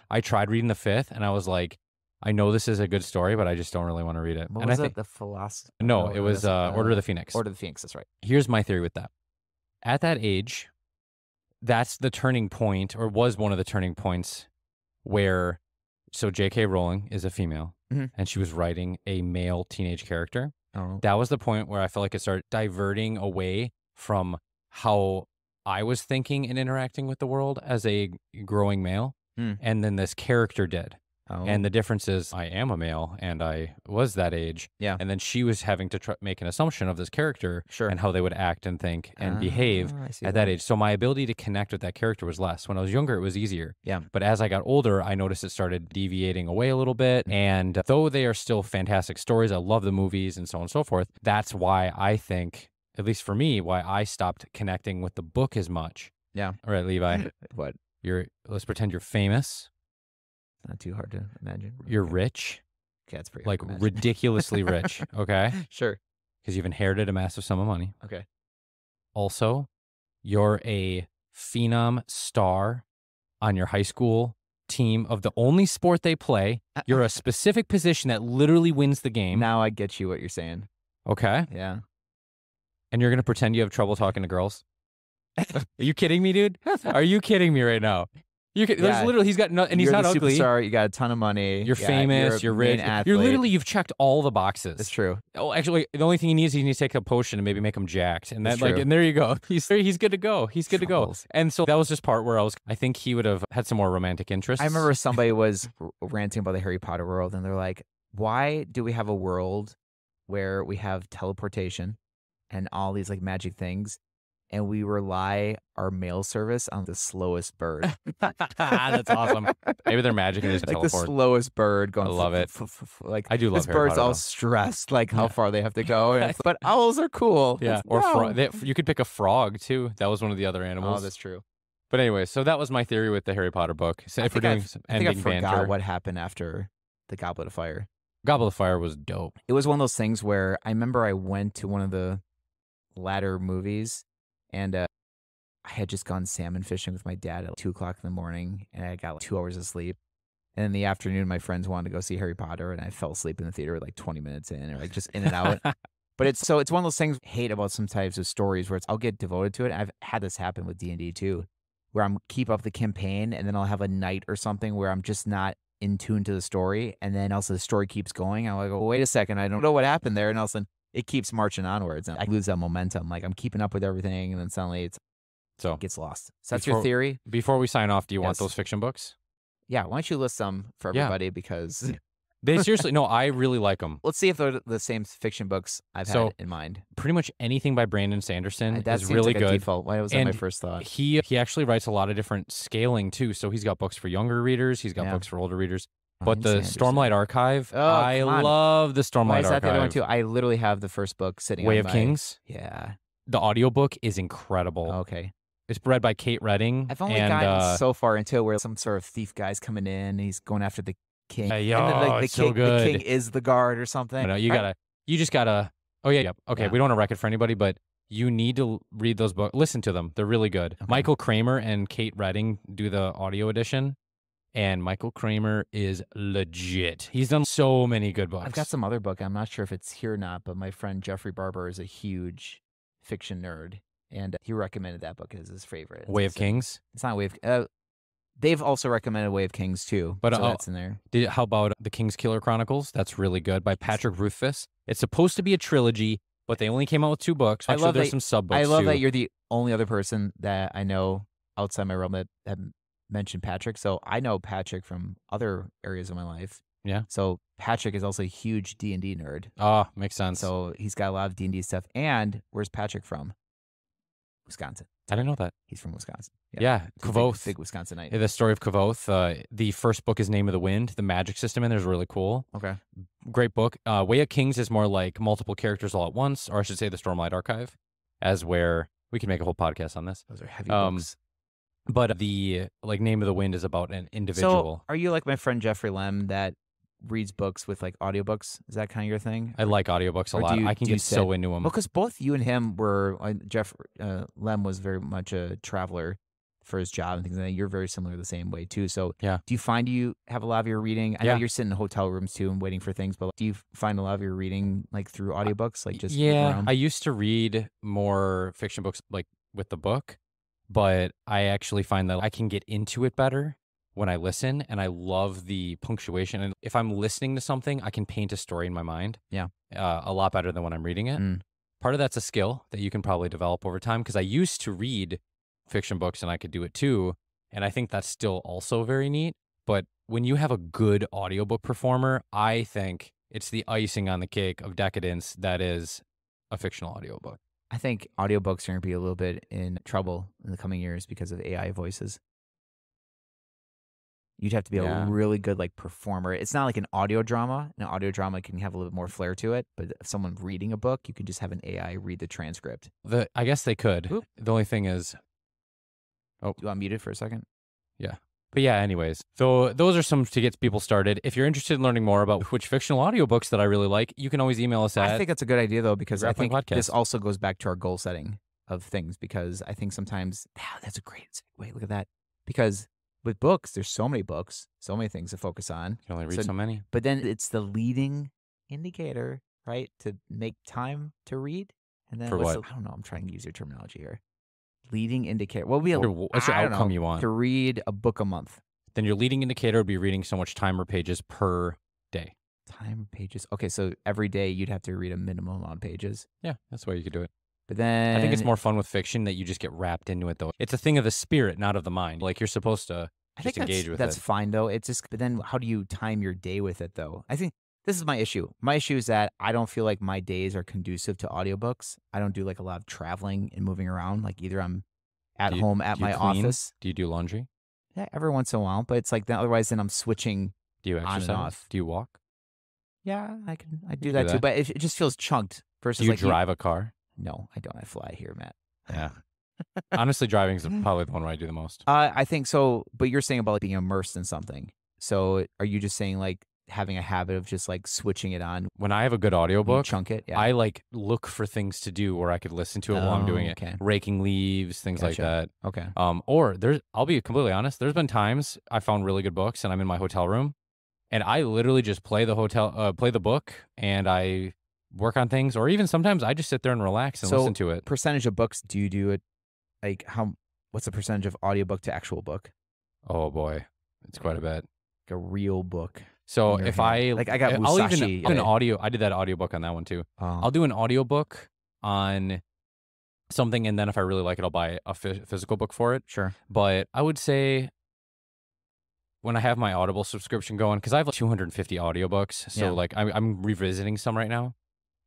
I tried reading the 5th, and I was like, I know this is a good story, but I just don't really want to read it. What was it? The Philosophy? No, it was Order of the Phoenix. Order of the Phoenix, that's right. Here's my theory with that. At that age, that's the turning point, or was one of the turning points, where, so J.K. Rowling is a female, and she was writing a male teenage character. Oh. That was the point where I felt like it started diverting away from how I was thinking and interacting with the world as a growing male, and then this character did. Oh. And the difference is I am a male, and I was that age. Yeah. And then she was having to make an assumption of this character and how they would act and think and behave at that age. So my ability to connect with that character was less. When I was younger, it was easier. Yeah. But as I got older, I noticed it started deviating away a little bit. And though they are still fantastic stories, I love the movies and so on and so forth. That's why I think, at least for me, why I stopped connecting with the book as much. Yeah. All right, Levi. What? Let's pretend you're famous. Not too hard to imagine. You're rich. Okay, that's pretty like hard to imagine. ridiculously rich. Okay. Sure. Because you've inherited a massive sum of money. Okay. Also, you're a phenom star on your high school team of the only sport they play. You're a specific position that literally wins the game. Now I get you what you're saying. Okay. Yeah. And you're going to pretend you have trouble talking to girls? Are you kidding me, dude? Are you kidding me right now? There's literally, he's got no, and he's not ugly. Superstar, you got a ton of money. You're famous. You're rich. You're literally, you've checked all the boxes. It's true. Oh, actually, the only thing he needs to take a potion and maybe make him jacked, and that and there you go. He's good to go. He's good to go. And so that was just part where I think he would have had some more romantic interests. I remember somebody was ranting about the Harry Potter world, and they're like, "Why do we have a world where we have teleportation and all these like magic things?" And we rely our mail service on the slowest bird. That's awesome. Maybe they're magic and just like teleport. The slowest bird going. I love it. Like I do love this Harry bird's Potter, all though. stressed, like how far they have to go. But owls are cool. Yeah, you could pick a frog too. That was one of the other animals. Oh, that's true. But anyway, so that was my theory with the Harry Potter book. So if we're doing some ending forgot banter, what happened after the Goblet of Fire. Goblet of Fire was dope. It was one of those things where I remember I went to one of the latter movies, and I had just gone salmon fishing with my dad at 2 o'clock in the morning, and I got like 2 hours of sleep. And in the afternoon, my friends wanted to go see Harry Potter, and I fell asleep in the theater like 20 minutes in, or like just in and out. But it's one of those things I hate about some types of stories where I'll get devoted to it. I've had this happen with D&D too, where I'm keep up the campaign, and then I'll have a night or something where I'm just not in tune to the story, and then also the story keeps going. I'm like, oh, wait a second, I don't know what happened there, and all of a sudden it keeps marching onwards, and I lose that momentum. Like I'm keeping up with everything, and then suddenly it gets lost. So that's your theory? Before we sign off, do you want those fiction books? Yeah, why don't you list some for everybody because... They seriously, no, I really like them. Let's see if they're the same fiction books I've had in mind. Pretty much anything by Brandon Sanderson that is really like good. Default. Why was that my first thought? He actually writes a lot of different scaling too. So he's got books for younger readers. He's got books for older readers. But the Stormlight Archive, I love the Stormlight Why is that Archive. The other one too? I literally have the first book sitting Way on of Kings? Yeah. The audiobook is incredible. Okay. It's read by Kate Redding. I've only gotten so far into it where some sort of thief guy's coming in and he's going after the king. And then, it's so good. The king is the guard or something. No, you just gotta. Oh yeah. Okay, we don't want to wreck it for anybody, but you need to read those books. Listen to them; they're really good. Okay. Michael Kramer and Kate Redding do the audio edition, and Michael Kramer is legit. He's done so many good books. I've got some other book. I'm not sure if it's here or not, but my friend Jeffrey Barber is a huge fiction nerd, and he recommended that book as his favorite. Way of Kings. It's not Way of. They've also recommended Way of Kings too, but so that's in there. How about The King's Killer Chronicles? That's really good by Patrick Rothfuss. It's supposed to be a trilogy, but they only came out with 2 books. Actually, there's some sub books. I love too. that you're the only other person that I know outside my realm that mention Patrick. So I know Patrick from other areas of my life. Yeah. So Patrick is also a huge D&D nerd. Oh, makes sense. So he's got a lot of D&D stuff. And where's Patrick from? Wisconsin. I didn't know that. He's from Wisconsin. Yeah, Kavoth. Big Wisconsinite. The story of Kavoth. The first book is Name of the Wind. The magic system in there is really cool. Okay. Great book. Way of Kings is more like multiple characters all at once, or I should say the Stormlight Archive, as where we can make a whole podcast on this. Those are heavy books. But the like Name of the Wind is about an individual. So are you like my friend Jeffrey Lem that reads books with like audiobooks? Is that kind of your thing? I like audiobooks a lot. I can get so into them. Well, because both you and him were, Jeff Lem was very much a traveler for his job and things like that. You're very similar the same way too. So yeah. Do you find you have a lot of your reading? I know you're sitting in hotel rooms too and waiting for things, but do you find a lot of your reading like through audiobooks? Like just I used to read more fiction books like with the book, but I actually find that I can get into it better when I listen, and I love the punctuation. And if I'm listening to something, I can paint a story in my mind. Yeah. A lot better than when I'm reading it. Part of that's a skill that you can probably develop over time, because I used to read fiction books and I could do it too. And I think that's still also very neat. But when you have a good audiobook performer, I think it's the icing on the cake of decadence that is a fictional audiobook. I think audiobooks are going to be a little bit in trouble in the coming years because of AI voices. You'd have to be a really good like performer. It's not like an audio drama. An audio drama can have a little bit more flair to it, but if someone reading a book, you can just have an AI read the transcript. I guess they could. Oop. The only thing is, you want muted for a second? Yeah. But yeah, anyways. So those are some to get people started. If you're interested in learning more about which fictional audiobooks that I really like, you can always email us at. I think that's a good idea though, because I think podcast. This also goes back to our goal setting of things, because I think sometimes, that's a great segue. Look at that. Because with books, there's so many books, so many things to focus on. You can only read so many. But then it's the leading indicator, right? To make time to read. And then for what? I don't know. I'm trying to use your terminology here. Leading indicator. What would be what's your outcome you want? To read a book a month. Then your leading indicator would be reading so much time or pages per day. Time or pages. Okay, so every day you'd have to read a minimum amount of pages. Yeah, that's the way you could do it. But then I think it's more fun with fiction that you just get wrapped into it, though. It's a thing of the spirit, not of the mind. Like you're supposed to just engage with it. That's fine, though. It's just, but then how do you time your day with it, though? I think this is my issue. My issue is that I don't feel like my days are conducive to audiobooks. I don't do like a lot of traveling and moving around. Like either I'm at home at my office. Do you do laundry? Yeah, every once in a while. But it's like otherwise, then I'm switching. Do you exercise? On and off. Do you walk? Yeah, I do that too. But it just feels chunked. Versus do you drive a car? No, I don't. I fly here, Matt. Yeah. Honestly, driving is probably the one where I do the most. I think so. But you're saying about like being immersed in something. So are you just saying like having a habit of just like switching it on? When I have a good audiobook, chunk it. Yeah. I like look for things to do where I could listen to it while I'm doing it. Raking leaves, things like that. Okay. Or I'll be completely honest. There's been times I found really good books and I'm in my hotel room, and I literally just play the book, and I work on things, or even sometimes I just sit there and relax and listen to it. Percentage of books do you do it? Like what's the percentage of audiobook to actual book? Oh boy, it's quite a bit. Like a real book. So if I got Musashi, I'll even an audio. I did that audiobook on that one too. I'll do an audiobook on something, and then if I really like it, I'll buy a physical book for it. Sure. But I would say when I have my Audible subscription going, because I have like 250 audiobooks, so like I'm revisiting some right now.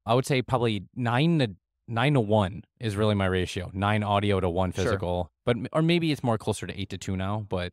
I would say probably 9 to 1 is really my ratio. 9 audio to 1 physical, or maybe it's more closer to 8 to 2 now. But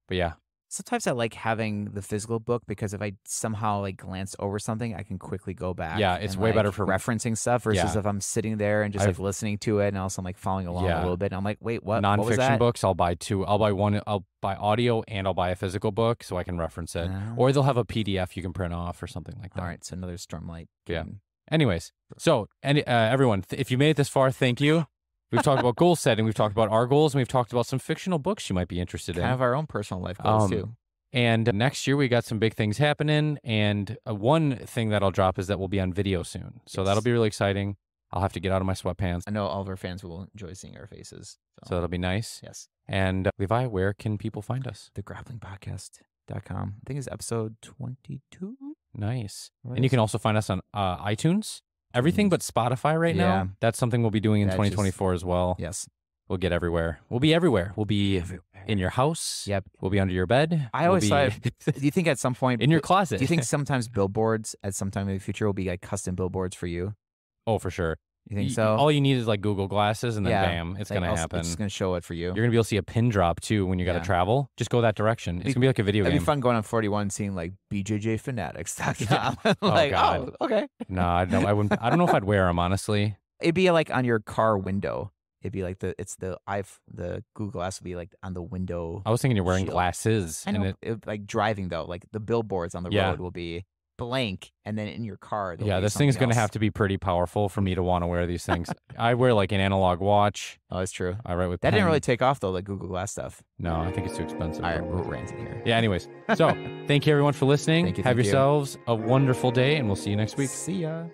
yeah. Sometimes I like having the physical book because if I somehow like glance over something, I can quickly go back. Yeah, it's way better for referencing stuff versus if I'm sitting there and just like listening to it and also I'm like following along a little bit. And I'm like, wait, what? Nonfiction what was that? books, I'll buy 2. I'll buy one. I'll buy audio and I'll buy a physical book so I can reference it. Or they'll have a PDF you can print off or something like that. All right, so another Stormlight game. Yeah. Anyways, so everyone, if you made it this far, thank you. We've talked about goal setting. We've talked about our goals, and we've talked about some fictional books you might be interested in. Kind of our own personal life goals too. And next year we got some big things happening, and one thing that I'll drop is that we'll be on video soon. So that'll be really exciting. I'll have to get out of my sweatpants. I know all of our fans will enjoy seeing our faces. So that'll be nice. Yes. And Levi, where can people find us? thegrapplingpodcast.com. I think it's episode 22. Nice. And you can also find us on iTunes. Everything but Spotify right now. That's something we'll be doing in 2024 as well. Yes. We'll get everywhere. We'll be everywhere. We'll be in your house. Yep. We'll be under your bed. I always thought, do you think at some point in your closet? Do you think sometimes billboards at some time in the future will be like custom billboards for you? Oh, for sure. You think so? All you need is like Google Glasses, and then bam, it's going to happen. It's going to show it for you. You're going to be able to see a pin drop too when you got to travel. Just go that direction. It's going to be like a video game. It'd be fun going on 41 seeing like BJJfanatics.com. Like, oh, okay. No, I wouldn't. I don't know if I'd wear them, honestly. It'd be like on your car window. It'd be like the Google Glass would be like on the window. I was thinking you're wearing glasses. I know. Like driving though, like the billboards on the road will be blank, and then in your car. This thing's going to have to be pretty powerful for me to want to wear these things. I wear like an analog watch. Oh, that's true. I write with that. Didn't really take off though, the Google Glass stuff. No, I think it's too expensive. All right, we're ranting here. Yeah. Anyways, so thank you everyone for listening. Have yourselves a wonderful day, and we'll see you next week. See ya.